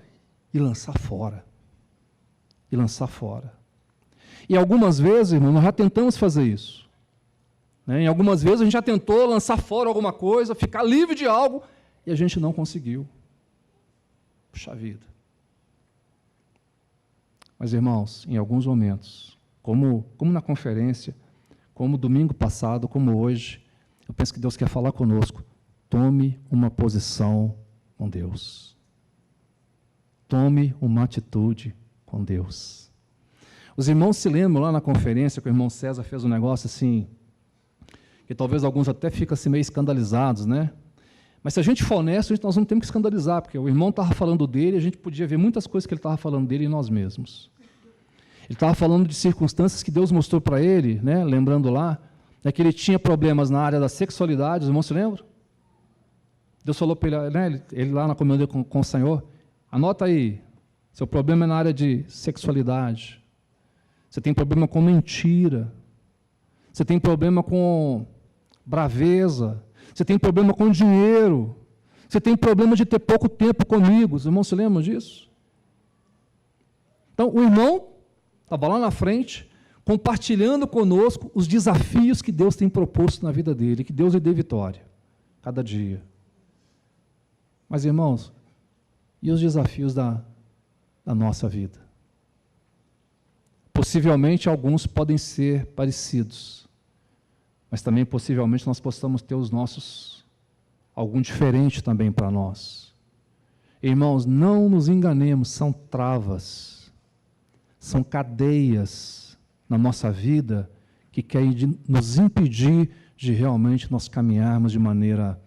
e lançar fora. E lançar fora. E algumas vezes, irmão, nós já tentamos fazer isso. Né, em algumas vezes a gente já tentou lançar fora alguma coisa, ficar livre de algo, e a gente não conseguiu. Puxa vida. Mas, irmãos, em alguns momentos, como na conferência, como domingo passado, como hoje, eu penso que Deus quer falar conosco. Tome uma posição com Deus. Tome uma atitude com Deus. Os irmãos se lembram lá na conferência que o irmão César fez um negócio assim, que talvez alguns até ficam assim meio escandalizados, né? Mas se a gente for honesto, nós não temos que escandalizar, porque o irmão estava falando dele, a gente podia ver muitas coisas que ele estava falando dele em nós mesmos. Ele estava falando de circunstâncias que Deus mostrou para ele, né, lembrando lá, né, que ele tinha problemas na área da sexualidade, os irmãos se lembram? Deus falou para ele, né, ele lá na comunhão com o Senhor, anota aí, seu problema é na área de sexualidade, você tem problema com mentira, você tem problema com braveza, você tem problema com dinheiro, você tem problema de ter pouco tempo comigo, os irmãos se lembram disso? Então, o irmão estava lá na frente, compartilhando conosco os desafios que Deus tem proposto na vida dele, que Deus lhe dê vitória, cada dia. Mas, irmãos, e os desafios da nossa vida? Possivelmente alguns podem ser parecidos, mas também possivelmente nós possamos ter os nossos, algum diferente também para nós. Irmãos, não nos enganemos, são travas, são cadeias na nossa vida que querem nos impedir de realmente nós caminharmos de maneira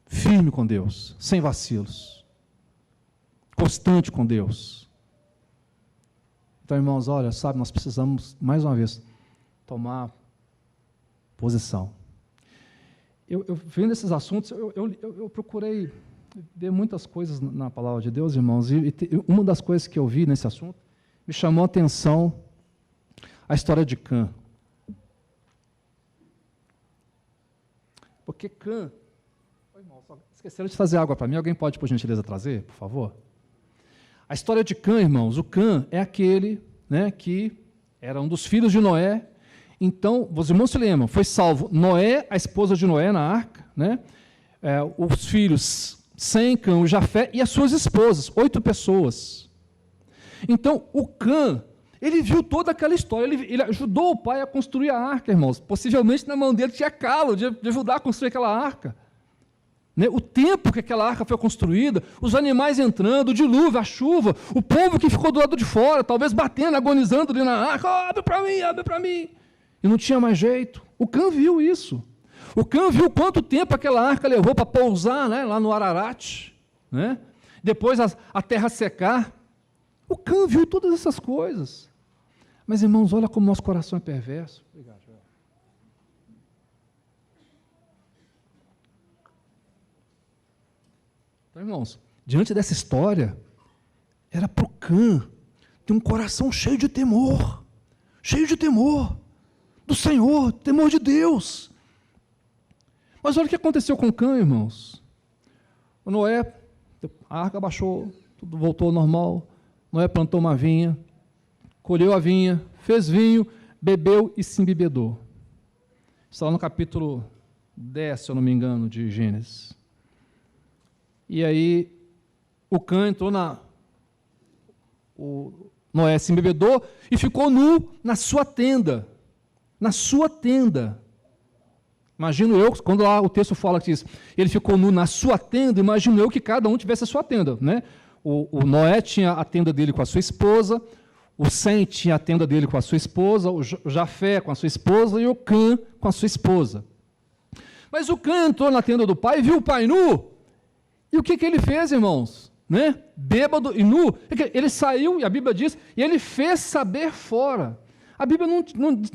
firme com Deus, sem vacilos, constante com Deus. Então, irmãos, olha, sabe, nós precisamos, mais uma vez, tomar posição. Eu vendo esses assuntos, eu procurei ver muitas coisas na palavra de Deus, irmãos, e uma das coisas que eu vi nesse assunto me chamou a atenção a história de Cã. Porque Cã... Oi, irmão, só esqueceram de trazer água para mim, alguém pode, por gentileza, trazer, por favor? A história de Cã, irmãos, o Cã é aquele, né, que era um dos filhos de Noé. Então, os irmãos se lembram, foi salvo Noé, a esposa de Noé na arca, né, os filhos Sem, Cã, Jafé e as suas esposas, 8 pessoas. Então, o Cã, ele viu toda aquela história, ele ajudou o pai a construir a arca, irmãos. Possivelmente na mão dele tinha calo de ajudar a construir aquela arca. Né? O tempo que aquela arca foi construída, os animais entrando, o dilúvio, a chuva, o povo que ficou do lado de fora, talvez batendo, agonizando ali na arca, oh, abre para mim. E não tinha mais jeito. O Cã viu isso. O Cã viu quanto tempo aquela arca levou para pousar, né, lá no Ararat, né? Depois a terra secar. O Cã viu todas essas coisas. Mas, irmãos, olha como nosso coração é perverso. Obrigado, Joel. Então, irmãos, diante dessa história, era para o Cã ter um coração cheio de temor do Senhor, temor de Deus. Mas olha o que aconteceu com Cã, irmãos. O Noé, a arca baixou, tudo voltou ao normal. Noé plantou uma vinha, colheu a vinha, fez vinho, bebeu e se embebedou. Está lá no capítulo 10, se eu não me engano, de Gênesis. E aí, o Cã entrou o Noé se embebedou e ficou nu na sua tenda. Na sua tenda. Imagino eu, quando lá o texto fala que diz, ele ficou nu na sua tenda, imagino eu que cada um tivesse a sua tenda, né? O Noé tinha a tenda dele com a sua esposa, o Sem tinha a tenda dele com a sua esposa, o Jafé com a sua esposa e o Cã com a sua esposa. Mas o Cã entrou na tenda do pai, viu o pai nu, e o que ele fez, irmãos? Né? Bêbado e nu. Ele saiu, e a Bíblia diz, e ele fez saber fora. A Bíblia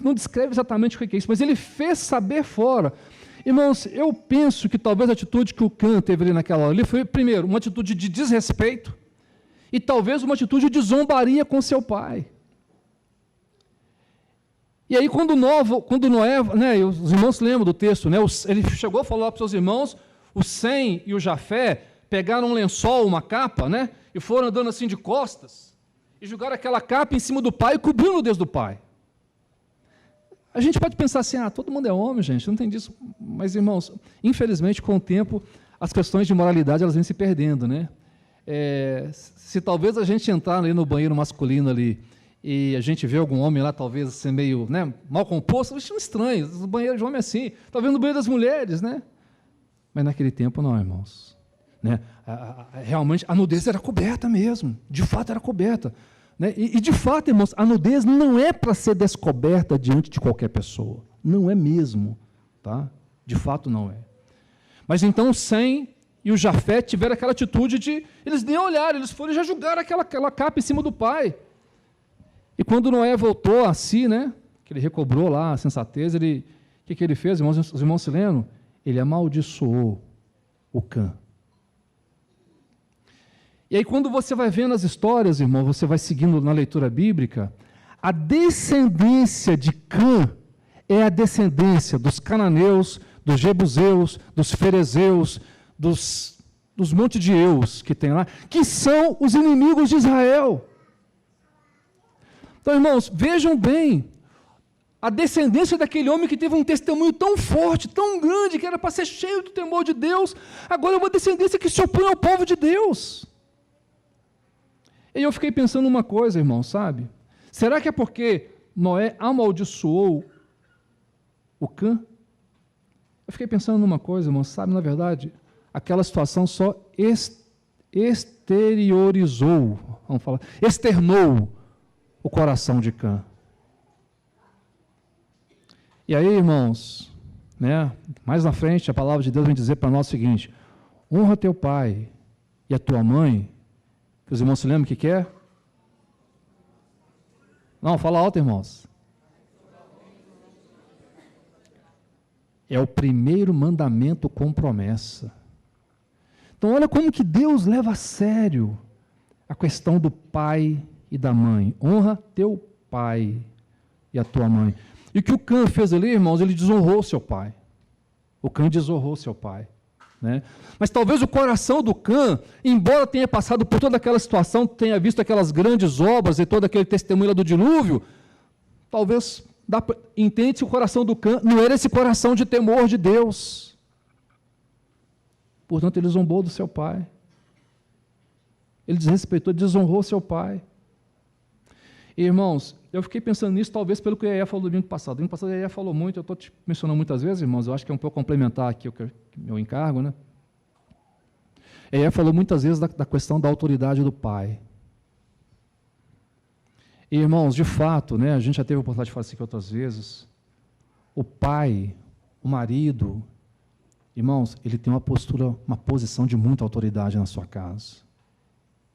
não descreve exatamente o que é isso, mas ele fez saber fora. Irmãos, eu penso que talvez a atitude que o Cã teve ali naquela hora ali foi, primeiro, uma atitude de desrespeito e talvez uma atitude de zombaria com seu pai. E aí, quando Noé, né, os irmãos se lembram do texto, né, ele chegou a falar para os seus irmãos, o Sem e o Jafé pegaram um lençol, uma capa, né, e foram andando assim de costas, e jogaram aquela capa em cima do pai e cobriram o Deus do pai. A gente pode pensar assim, todo mundo é homem, gente, não tem disso. Mas, irmãos, infelizmente, com o tempo, as questões de moralidade elas vêm se perdendo, né? Se talvez a gente entrar ali no banheiro masculino ali e a gente vê algum homem lá, talvez assim, meio, né, mal composto, isso é estranho, o banheiro de homem é assim, talvez no banheiro das mulheres, né? Mas naquele tempo não, irmãos. Né? Realmente a nudez era coberta mesmo, de fato era coberta. Né? E de fato, irmãos, a nudez não é para ser descoberta diante de qualquer pessoa. Não é mesmo. Tá? De fato, não é. Mas então o Sem e o Jafé tiveram aquela atitude de... Eles nem olharam, eles foram e já jogaram aquela capa em cima do pai. E quando Noé voltou a si, né, que ele recobrou lá a sensatez, o que ele fez, irmãos, os irmãos se lembram? Ele amaldiçoou o Cã. E aí, quando você vai vendo as histórias, irmão, você vai seguindo na leitura bíblica, a descendência de Cã é a descendência dos cananeus, dos jebuseus, dos ferezeus, dos montes de eus que tem lá, que são os inimigos de Israel. Então, irmãos, vejam bem, a descendência daquele homem que teve um testemunho tão forte, tão grande, que era para ser cheio do temor de Deus, agora é uma descendência que se opõe ao povo de Deus. E eu fiquei pensando uma coisa, irmão, sabe? Será que é porque Noé amaldiçoou o Cã? Eu fiquei pensando numa coisa, irmão, sabe? Na verdade, aquela situação só exteriorizou, externou o coração de Cã. E aí, irmãos, né, mais na frente, a palavra de Deus vem dizer para nós o seguinte: honra teu pai e a tua mãe. Os irmãos se lembram o que é? Não, fala alto, irmãos. É o primeiro mandamento com promessa. Então, olha como que Deus leva a sério a questão do pai e da mãe. Honra teu pai e a tua mãe. E o que o Cã fez ali, irmãos, ele desonrou seu pai. O Cã desonrou seu pai. Né? Mas talvez o coração do Cã, embora tenha passado por toda aquela situação, tenha visto aquelas grandes obras e todo aquele testemunho do dilúvio, talvez entende que o coração do Cã não era esse coração de temor de Deus. Portanto, ele zombou do seu pai. Ele desrespeitou, desonrou seu pai. E, irmãos, eu fiquei pensando nisso, talvez pelo que o Iaia falou domingo passado. Domingo passado o Iaia falou muito, eu estou te mencionando muitas vezes, irmãos, eu acho que é um pouco complementar aqui o meu encargo, né? O Iaia falou muitas vezes da questão da autoridade do pai. E, irmãos, de fato, né, a gente já teve a oportunidade de falar isso aqui outras vezes, o pai, o marido, irmãos, ele tem uma postura, uma posição de muita autoridade na sua casa.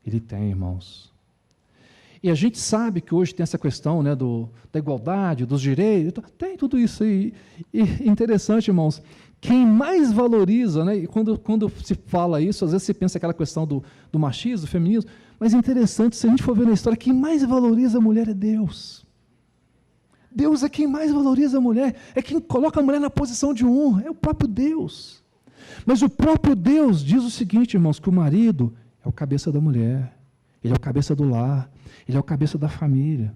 Ele tem, irmãos. E a gente sabe que hoje tem essa questão, né, da igualdade, dos direitos, tem tudo isso aí. E interessante, irmãos, quem mais valoriza, né, e quando se fala isso, às vezes se pensa aquela questão do machismo, do feminismo, mas é interessante, se a gente for ver na história, quem mais valoriza a mulher é Deus. Deus é quem mais valoriza a mulher, é quem coloca a mulher na posição de honra, é o próprio Deus. Mas o próprio Deus diz o seguinte, irmãos, que o marido é o cabeça da mulher, ele é o cabeça do lar, ele é o cabeça da família.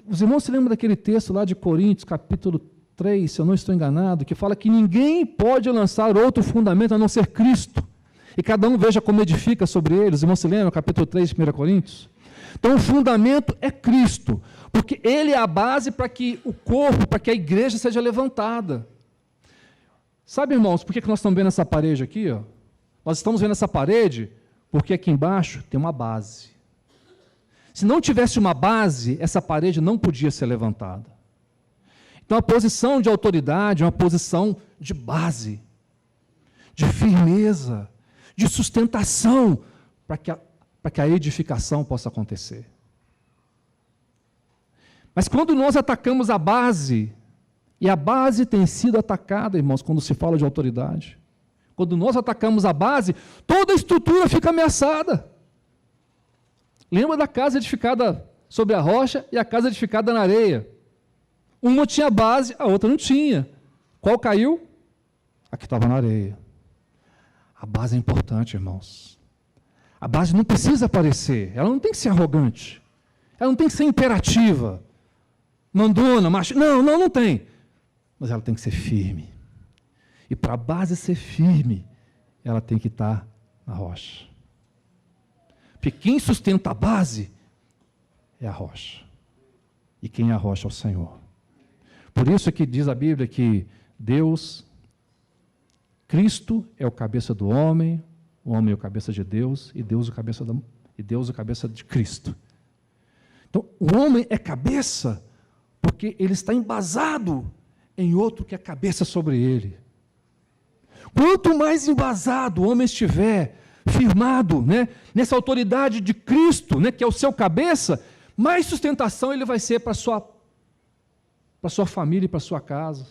Os irmãos se lembram daquele texto lá de Coríntios, capítulo 3, se eu não estou enganado, que fala que ninguém pode lançar outro fundamento a não ser Cristo. E cada um veja como edifica sobre ele. Os irmãos se lembram, capítulo 3 de 1 Coríntios? Então o fundamento é Cristo, porque ele é a base para que o corpo, para que a igreja seja levantada. Sabe, irmãos, por que nós estamos vendo essa parede aqui? Ó? Nós estamos vendo essa parede Porque aqui embaixo tem uma base. Se não tivesse uma base, essa parede não podia ser levantada. Então, a posição de autoridade é uma posição de base, de firmeza, de sustentação, para que a edificação possa acontecer. Mas quando nós atacamos a base, e a base tem sido atacada, irmãos, quando se fala de autoridade, quando nós atacamos a base, toda a estrutura fica ameaçada. Lembra da casa edificada sobre a rocha e a casa edificada na areia? Uma tinha base, a outra não tinha. Qual caiu? A que estava na areia. A base é importante, irmãos. A base não precisa aparecer, ela não tem que ser arrogante, ela não tem que ser imperativa, mandona, macho. Não tem. Mas ela tem que ser firme. E para a base ser firme, ela tem que estar na rocha. Porque quem sustenta a base é a rocha. E quem é a rocha é o Senhor. Por isso é que diz a Bíblia que Deus, Cristo é o cabeça do homem, o homem é o cabeça de Deus, e Deus o cabeça de Cristo. Então, o homem é cabeça porque ele está embasado em outro que é cabeça sobre ele. Quanto mais embasado o homem estiver, firmado, né, nessa autoridade de Cristo, né, que é o seu cabeça, mais sustentação ele vai ser para a sua família e para a sua casa.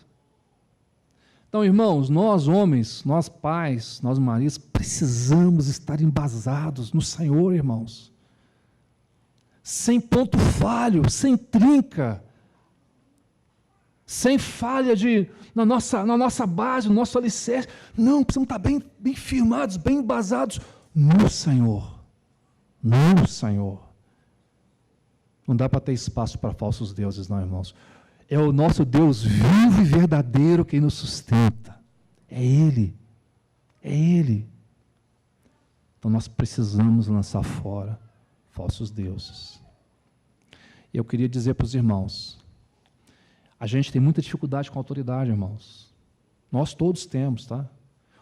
Então, irmãos, nós homens, nós pais, nós maridos, precisamos estar embasados no Senhor, irmãos. Sem ponto falho, sem trinca, sem falha na nossa base, no nosso alicerce. Não, precisamos estar bem firmados, bem embasados no Senhor. No Senhor. Não dá para ter espaço para falsos deuses, não, irmãos. É o nosso Deus vivo e verdadeiro quem nos sustenta. É Ele. É Ele. Então nós precisamos lançar fora falsos deuses. E eu queria dizer para os irmãos, a gente tem muita dificuldade com a autoridade, irmãos. Nós todos temos, tá?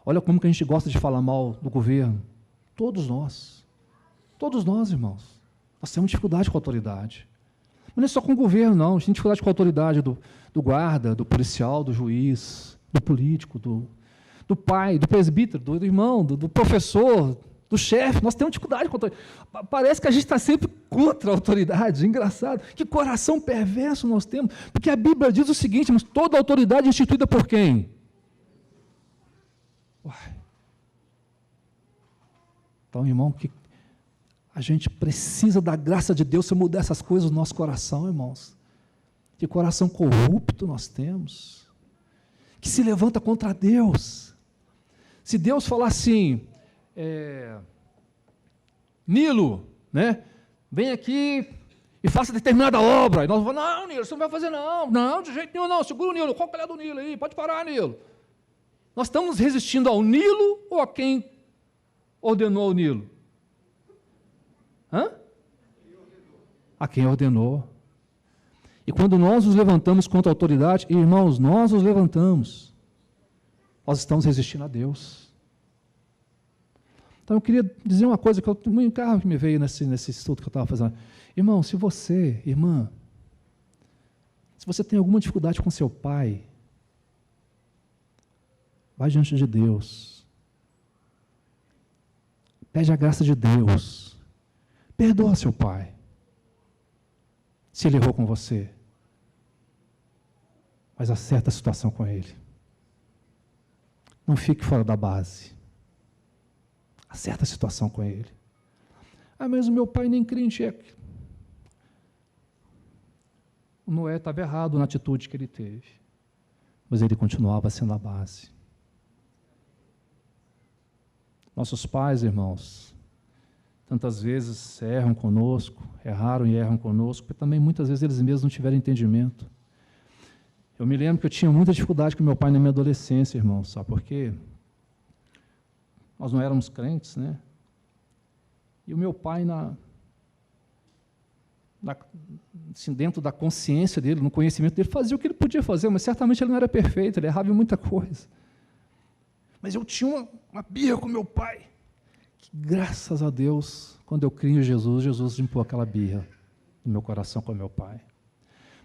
Olha como que a gente gosta de falar mal do governo. Todos nós. Todos nós, irmãos. Nós temos dificuldade com a autoridade. Mas não é só com o governo, não. A gente tem dificuldade com a autoridade do guarda, do policial, do juiz, do político, do pai, do presbítero, do irmão, do professor, do chefe. Nós temos dificuldade com a autoridade. Parece que a gente está sempre contra a autoridade. Engraçado. Que coração perverso nós temos. Porque a Bíblia diz o seguinte, mas toda autoridade é instituída por quem? Uai. Então, irmão, a gente precisa da graça de Deus para mudar essas coisas no nosso coração, irmãos. Que coração corrupto nós temos, que se levanta contra Deus. Se Deus falar assim, Nilo, né, vem aqui e faça determinada obra, e nós vamos, não, Nilo, você não vai fazer não, de jeito nenhum não, segura o Nilo, qual que é do Nilo aí, pode parar, Nilo. Nós estamos resistindo ao Nilo ou a quem ordenou o Nilo? A quem ordenou. E quando nós nos levantamos contra a autoridade, irmãos, nós nos levantamos. Nós estamos resistindo a Deus. Então eu queria dizer uma coisa, que um carro que me veio nesse estudo que eu estava fazendo. Irmão, se você, irmã, se você tem alguma dificuldade com seu pai, vai diante de Deus. Pede a graça de Deus. Perdoa seu pai, se ele errou com você, mas acerta a situação com ele. Não fique fora da base. Acerta a situação com ele. Mas o meu pai nem crente é. O Noé estava errado na atitude que ele teve, mas ele continuava sendo a base. Nossos pais, irmãos, tantas vezes erram conosco, erraram e erram conosco, porque também muitas vezes eles mesmos não tiveram entendimento. Eu me lembro que eu tinha muita dificuldade com meu pai na minha adolescência, irmãos, sabe por quê? Nós não éramos crentes, né? E o meu pai, assim, dentro da consciência dele, no conhecimento dele, fazia o que ele podia fazer, mas certamente ele não era perfeito, ele errava em muita coisa. Mas eu tinha uma birra com meu pai, Graças a Deus, quando eu criei em Jesus, Jesus limpou aquela birra no meu coração com meu pai.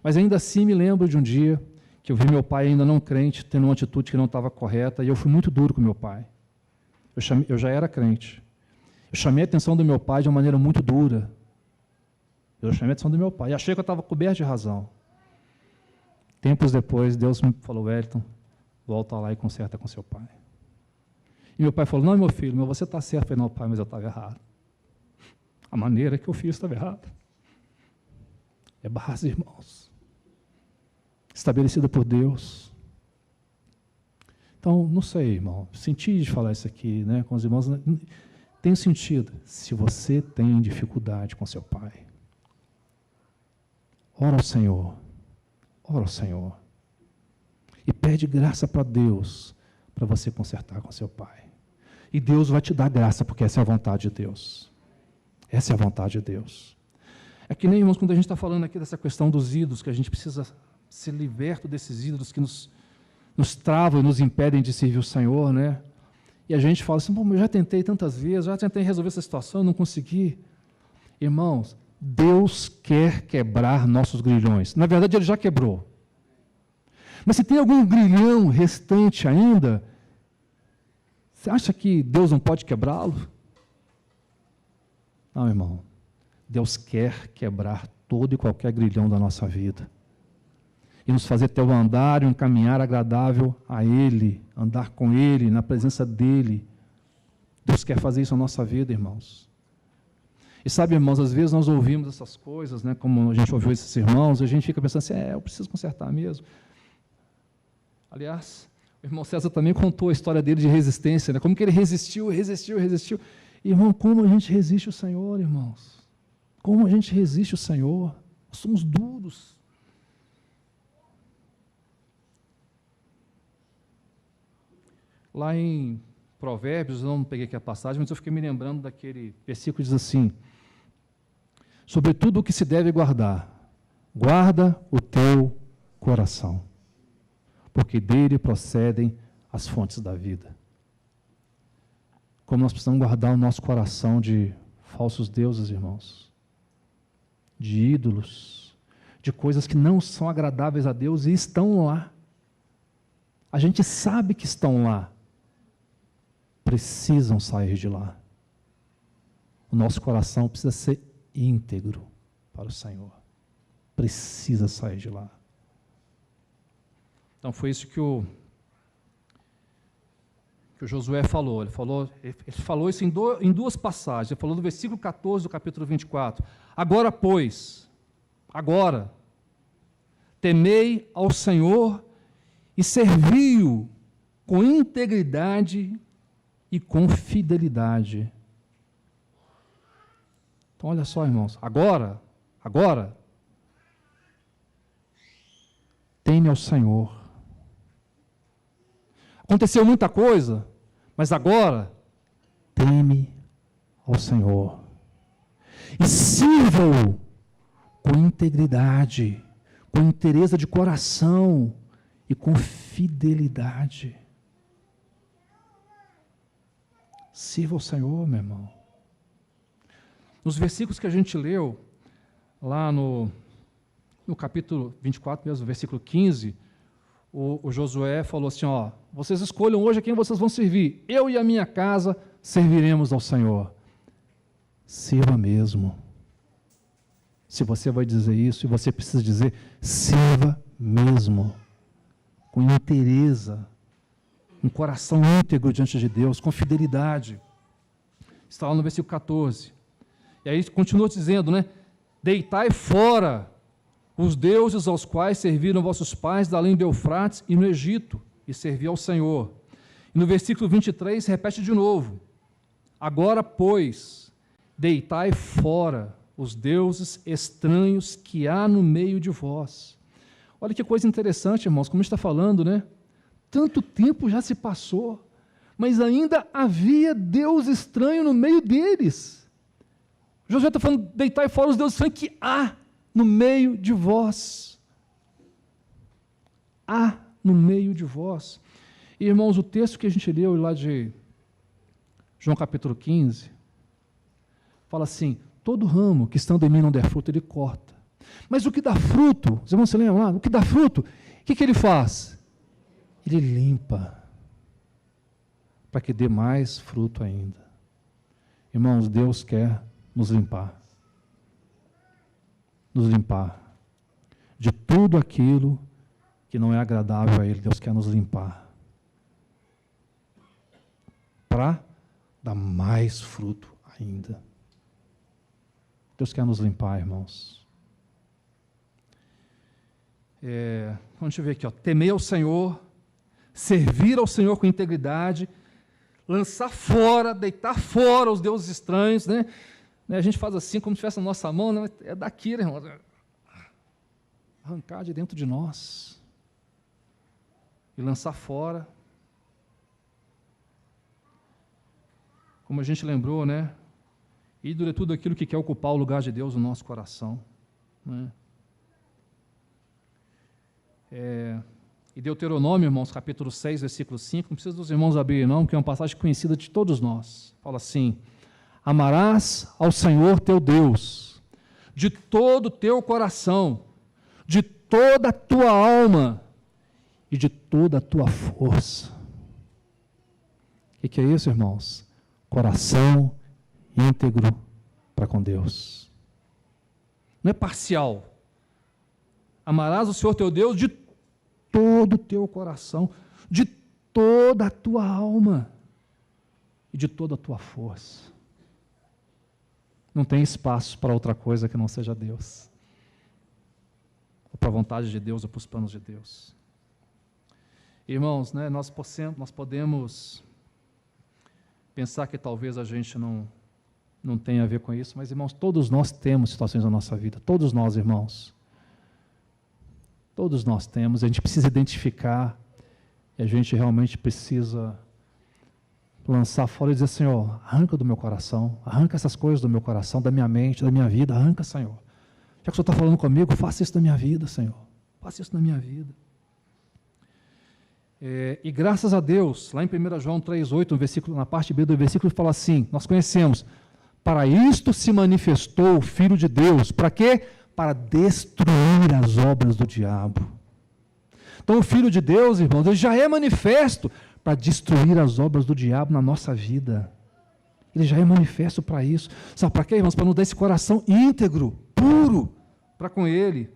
Mas ainda assim me lembro de um dia que eu vi meu pai ainda não crente, tendo uma atitude que não estava correta, e eu fui muito duro com meu pai. Eu já era crente. Eu chamei a atenção do meu pai de uma maneira muito dura. Eu chamei a atenção do meu pai, e achei que eu estava coberto de razão. Tempos depois, Deus me falou, Wellington, volta lá e conserta com seu pai. E meu pai falou, não, meu filho, você está certo. Eu falei, não, pai, mas eu estava errado. A maneira que eu fiz estava errada. É base, irmãos, estabelecida por Deus. Então, não sei, irmão, senti de falar isso aqui, né, com os irmãos, tem sentido. Se você tem dificuldade com seu pai, ora ao Senhor, e pede graça para Deus, para você consertar com seu pai. E Deus vai te dar graça, porque essa é a vontade de Deus. Essa é a vontade de Deus. É que nem, irmãos, quando a gente está falando aqui dessa questão dos ídolos, que a gente precisa ser liberto desses ídolos que nos travam e nos impedem de servir o Senhor, né? E a gente fala assim, bom, eu já tentei tantas vezes, já tentei resolver essa situação, não consegui. Irmãos, Deus quer quebrar nossos grilhões. Na verdade, Ele já quebrou. Mas se tem algum grilhão restante ainda, você acha que Deus não pode quebrá-lo? Não, irmão. Deus quer quebrar todo e qualquer grilhão da nossa vida. E nos fazer ter um andar e um caminhar agradável a Ele, andar com Ele, na presença dEle. Deus quer fazer isso na nossa vida, irmãos. E sabe, irmãos, às vezes nós ouvimos essas coisas, né, como a gente ouviu esses irmãos, e a gente fica pensando assim, eu preciso consertar mesmo. Aliás, o irmão César também contou a história dele de resistência, né, como que ele resistiu. Irmão, como a gente resiste o Senhor, irmãos? Como a gente resiste o Senhor? Nós somos duros. Lá em Provérbios, eu não peguei aqui a passagem, mas eu fiquei me lembrando daquele versículo que diz assim, sobre tudo o que se deve guardar, guarda o teu coração, porque dele procedem as fontes da vida. Como nós precisamos guardar o nosso coração de falsos deuses, irmãos, de ídolos, de coisas que não são agradáveis a Deus e estão lá. A gente sabe que estão lá. Precisam sair de lá. O nosso coração precisa ser íntegro para o Senhor. Precisa sair de lá. Então foi isso que o Josué falou. Ele falou isso em duas passagens. Ele falou do versículo 14 do capítulo 24. Agora, pois, temei ao Senhor e servi-o com integridade e com fidelidade. Então, olha só, irmãos, agora, teme ao Senhor. Aconteceu muita coisa, mas agora, teme ao Senhor. E sirva-o com integridade, com inteireza de coração e com fidelidade. Sirva ao Senhor, meu irmão. Nos versículos que a gente leu, lá no capítulo 24 mesmo, versículo 15, o Josué falou assim, vocês escolham hoje a quem vocês vão servir. Eu e a minha casa serviremos ao Senhor. Sirva mesmo. Se você vai dizer isso, e você precisa dizer, sirva mesmo. Com inteireza, um coração íntegro diante de Deus, com fidelidade. Está lá no versículo 14. E aí continua dizendo, né? Deitai fora os deuses aos quais serviram vossos pais da além do Eufrates e no Egito, e servi ao Senhor. E no versículo 23, repete de novo. Agora, pois, deitai fora os deuses estranhos que há no meio de vós. Olha que coisa interessante, irmãos, como está falando, né? Tanto tempo já se passou, mas ainda havia Deus estranho no meio deles. Josué está falando, deitai fora os deuses estranhos que há no meio de vós. Há no meio de vós. E, irmãos, o texto que a gente leu lá de João capítulo 15, fala assim, todo ramo que estando em mim não der fruto, ele corta. Mas o que dá fruto, os irmãos se lembram lá? O que dá fruto, o que ele faz? Ele limpa, para que dê mais fruto ainda. Irmãos, Deus quer nos limpar. Nos limpar de tudo aquilo que não é agradável a Ele. Deus quer nos limpar para dar mais fruto ainda. Deus quer nos limpar, irmãos. Vamos ver aqui, ó. Temer ao Senhor, servir ao Senhor com integridade, lançar fora, deitar fora os deuses estranhos, né? A gente faz assim, como se tivesse na nossa mão, né? É daqui, irmão. Arrancar de dentro de nós e lançar fora. Como a gente lembrou, né? Ídolo é tudo aquilo que quer ocupar o lugar de Deus no nosso coração, né? E Deuteronômio, irmãos, capítulo 6, versículo 5, não precisa dos irmãos abrirem não, porque é uma passagem conhecida de todos nós. Fala assim, amarás ao Senhor teu Deus, de todo o teu coração, de toda a tua alma e de toda a tua força. O que é isso, irmãos? Coração íntegro para com Deus. Não é parcial. Amarás o Senhor teu Deus de todo o teu coração, de toda a tua alma e de toda a tua força. Não tem espaço para outra coisa que não seja Deus, ou para a vontade de Deus, ou para os planos de Deus. Irmãos, né, nós podemos pensar que talvez a gente não tenha a ver com isso, mas, irmãos, todos nós temos situações na nossa vida, todos nós, irmãos. Todos nós temos, a gente precisa identificar, e a gente realmente precisa lançar fora e dizer, Senhor, arranca do meu coração, arranca essas coisas do meu coração, da minha mente, da minha vida, arranca, Senhor. Já que o Senhor está falando comigo, faça isso na minha vida, Senhor. Faça isso na minha vida. E graças a Deus, lá em 1 João 3,8, na parte B do versículo, fala assim, nós conhecemos, para isto se manifestou o Filho de Deus, para quê? Para destruir as obras do diabo. Então o Filho de Deus, irmãos, ele já é manifesto para destruir as obras do diabo na nossa vida. Ele já é manifesto para isso. Sabe para quê, irmãos? Para nos dar esse coração íntegro, puro, para com Ele.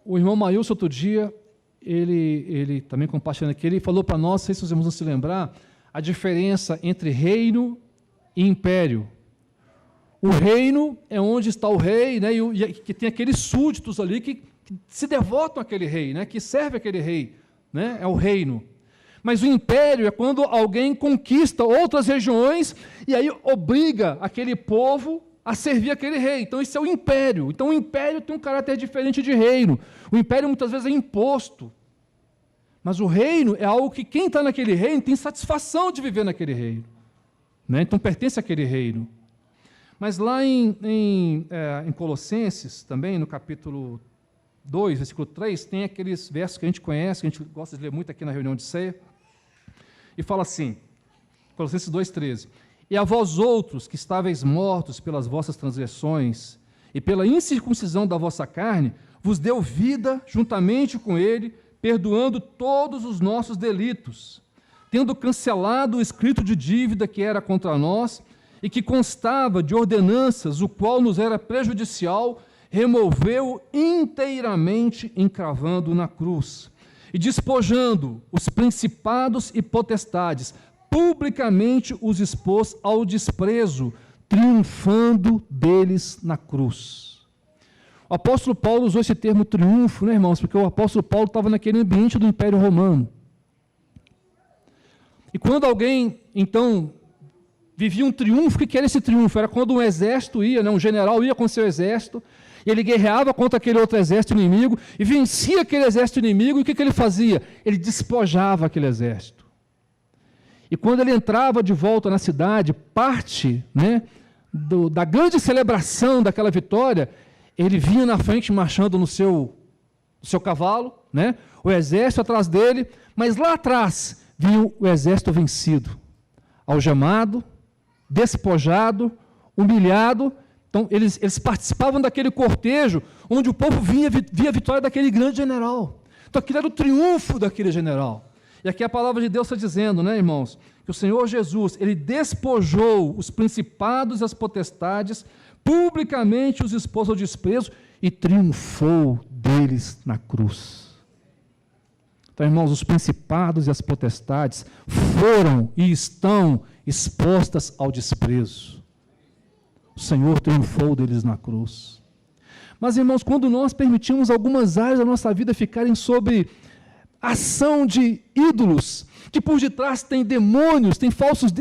O irmão Maílson, outro dia, ele também compartilhando aqui, ele falou para nós, não sei se os irmãos vão se lembrar, a diferença entre reino e império. O reino é onde está o rei, né, e que tem aqueles súditos ali que se devotam àquele rei, né, que serve aquele rei, né, é o reino. Mas o império é quando alguém conquista outras regiões e aí obriga aquele povo a servir aquele rei. Então isso é o império. Então o império tem um caráter diferente de reino. O império muitas vezes é imposto. Mas o reino é algo que quem está naquele reino tem satisfação de viver naquele reino, né, então pertence àquele reino. Mas lá em Colossenses, também, no capítulo 2, versículo 3, tem aqueles versos que a gente conhece, que a gente gosta de ler muito aqui na reunião de ceia, e fala assim, Colossenses 2,13, e a vós outros que estáveis mortos pelas vossas transgressões e pela incircuncisão da vossa carne, vos deu vida juntamente com ele, perdoando todos os nossos delitos, tendo cancelado o escrito de dívida que era contra nós, e que constava de ordenanças, o qual nos era prejudicial, removeu inteiramente, encravando na cruz, e despojando os principados e potestades, publicamente os expôs ao desprezo, triunfando deles na cruz. O apóstolo Paulo usou esse termo triunfo, né, irmãos? Porque o apóstolo Paulo estava naquele ambiente do Império Romano. E quando alguém, então, vivia um triunfo, o que era esse triunfo? Era quando um exército ia, né, um general ia com seu exército, e ele guerreava contra aquele outro exército inimigo, e vencia aquele exército inimigo, e o que ele fazia? Ele despojava aquele exército. E quando ele entrava de volta na cidade, parte, né, da grande celebração daquela vitória, ele vinha na frente marchando no seu cavalo, né, o exército atrás dele, mas lá atrás viam o exército vencido, algemado, despojado, humilhado. Então, eles participavam daquele cortejo onde o povo via a vitória daquele grande general. Então, aquilo era o triunfo daquele general. E aqui a palavra de Deus está dizendo, né, irmãos, que o Senhor Jesus, ele despojou os principados e as potestades, publicamente os expôs ao desprezo e triunfou deles na cruz. Então, irmãos, os principados e as potestades foram e estão expostas ao desprezo. O Senhor triunfou deles na cruz. Mas, irmãos, quando nós permitimos algumas áreas da nossa vida ficarem sob ação de ídolos, que por detrás tem demônios, tem falsos...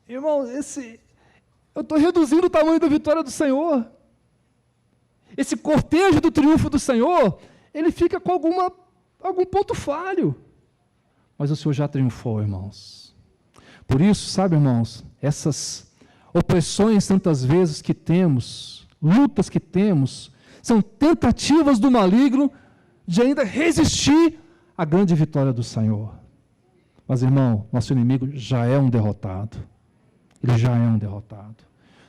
Irmãos, eu estou reduzindo o tamanho da vitória do Senhor. Esse cortejo do triunfo do Senhor, ele fica com algum ponto falho. Mas o Senhor já triunfou, irmãos. Por isso, sabe, irmãos, essas opressões tantas vezes que temos, lutas que temos, são tentativas do maligno de ainda resistir à grande vitória do Senhor. Mas, irmão, nosso inimigo já é um derrotado. Ele já é um derrotado.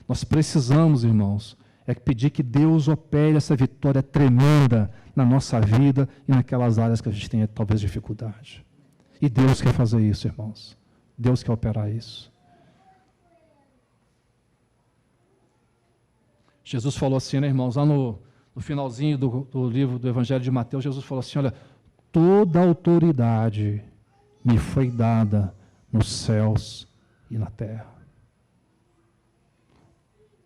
Nós precisamos, irmãos, pedir que Deus opere essa vitória tremenda na nossa vida e naquelas áreas que a gente tem talvez dificuldade. E Deus quer fazer isso, irmãos. Deus quer operar isso. Jesus falou assim, né, irmãos, lá no finalzinho do livro do Evangelho de Mateus, Jesus falou assim, olha, toda autoridade me foi dada nos céus e na terra.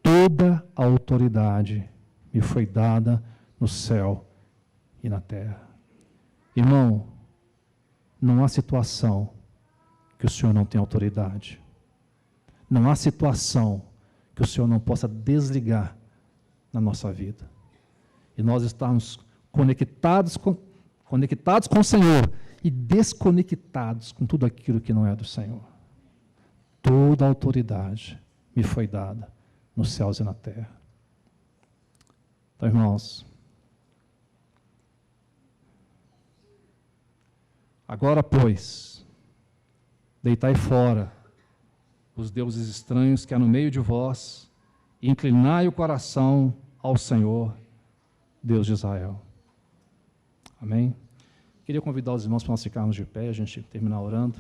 Toda a autoridade me foi dada no céu e na terra. Irmão, não há situação que o Senhor não tenha autoridade. Não há situação que o Senhor não possa desligar na nossa vida. E nós estamos conectados com o Senhor e desconectados com tudo aquilo que não é do Senhor. Toda a autoridade me foi dada nos céus e na terra. Então, irmãos, agora, pois, deitai fora os deuses estranhos que há no meio de vós e inclinai o coração ao Senhor, Deus de Israel. Amém? Queria convidar os irmãos para nós ficarmos de pé, a gente terminar orando.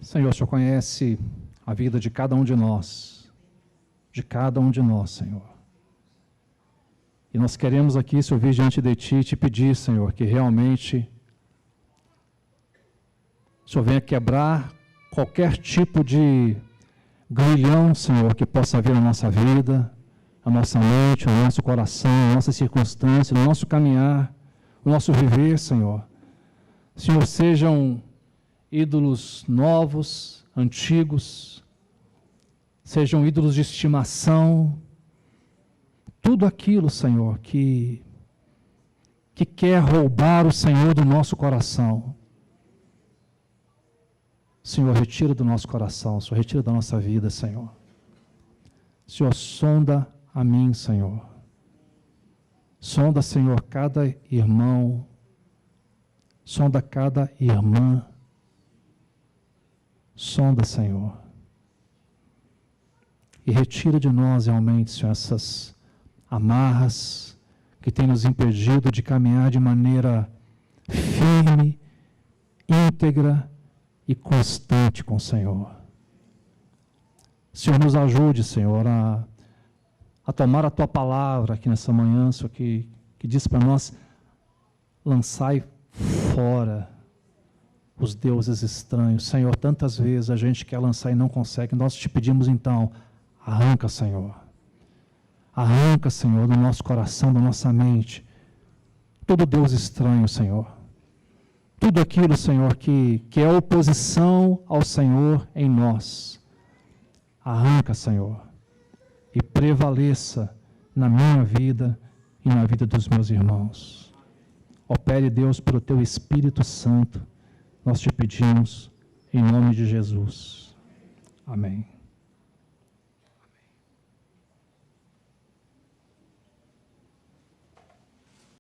Senhor, o Senhor conhece a vida de cada um de nós, Senhor. E nós queremos aqui, se ouvir diante de Ti, te pedir, Senhor, que realmente o Senhor venha quebrar qualquer tipo de grilhão, Senhor, que possa haver na nossa vida, na nossa mente, no nosso coração, na nossa circunstância, no nosso caminhar, no nosso viver, Senhor. Senhor, sejam ídolos novos, antigos, sejam ídolos de estimação, tudo aquilo, Senhor, que quer roubar o Senhor do nosso coração. Senhor, retira do nosso coração, Senhor, retira da nossa vida, Senhor. Senhor, sonda a mim, Senhor. Sonda, Senhor, cada irmão, sonda cada irmã. Sonda, Senhor, e retira de nós realmente, Senhor, essas amarras que têm nos impedido de caminhar de maneira firme, íntegra e constante com o Senhor. Senhor, nos ajude, Senhor, a tomar a Tua palavra aqui nessa manhã, Senhor, que diz para nós, lançai fora os deuses estranhos. Senhor, tantas vezes a gente quer lançar e não consegue. Nós te pedimos então, arranca, Senhor. Arranca, Senhor, do nosso coração, da nossa mente, todo Deus estranho, Senhor. Tudo aquilo, Senhor, que é oposição ao Senhor em nós. Arranca, Senhor, e prevaleça na minha vida e na vida dos meus irmãos. Opere, Deus, pelo teu Espírito Santo. Nós te pedimos, em nome de Jesus. Amém.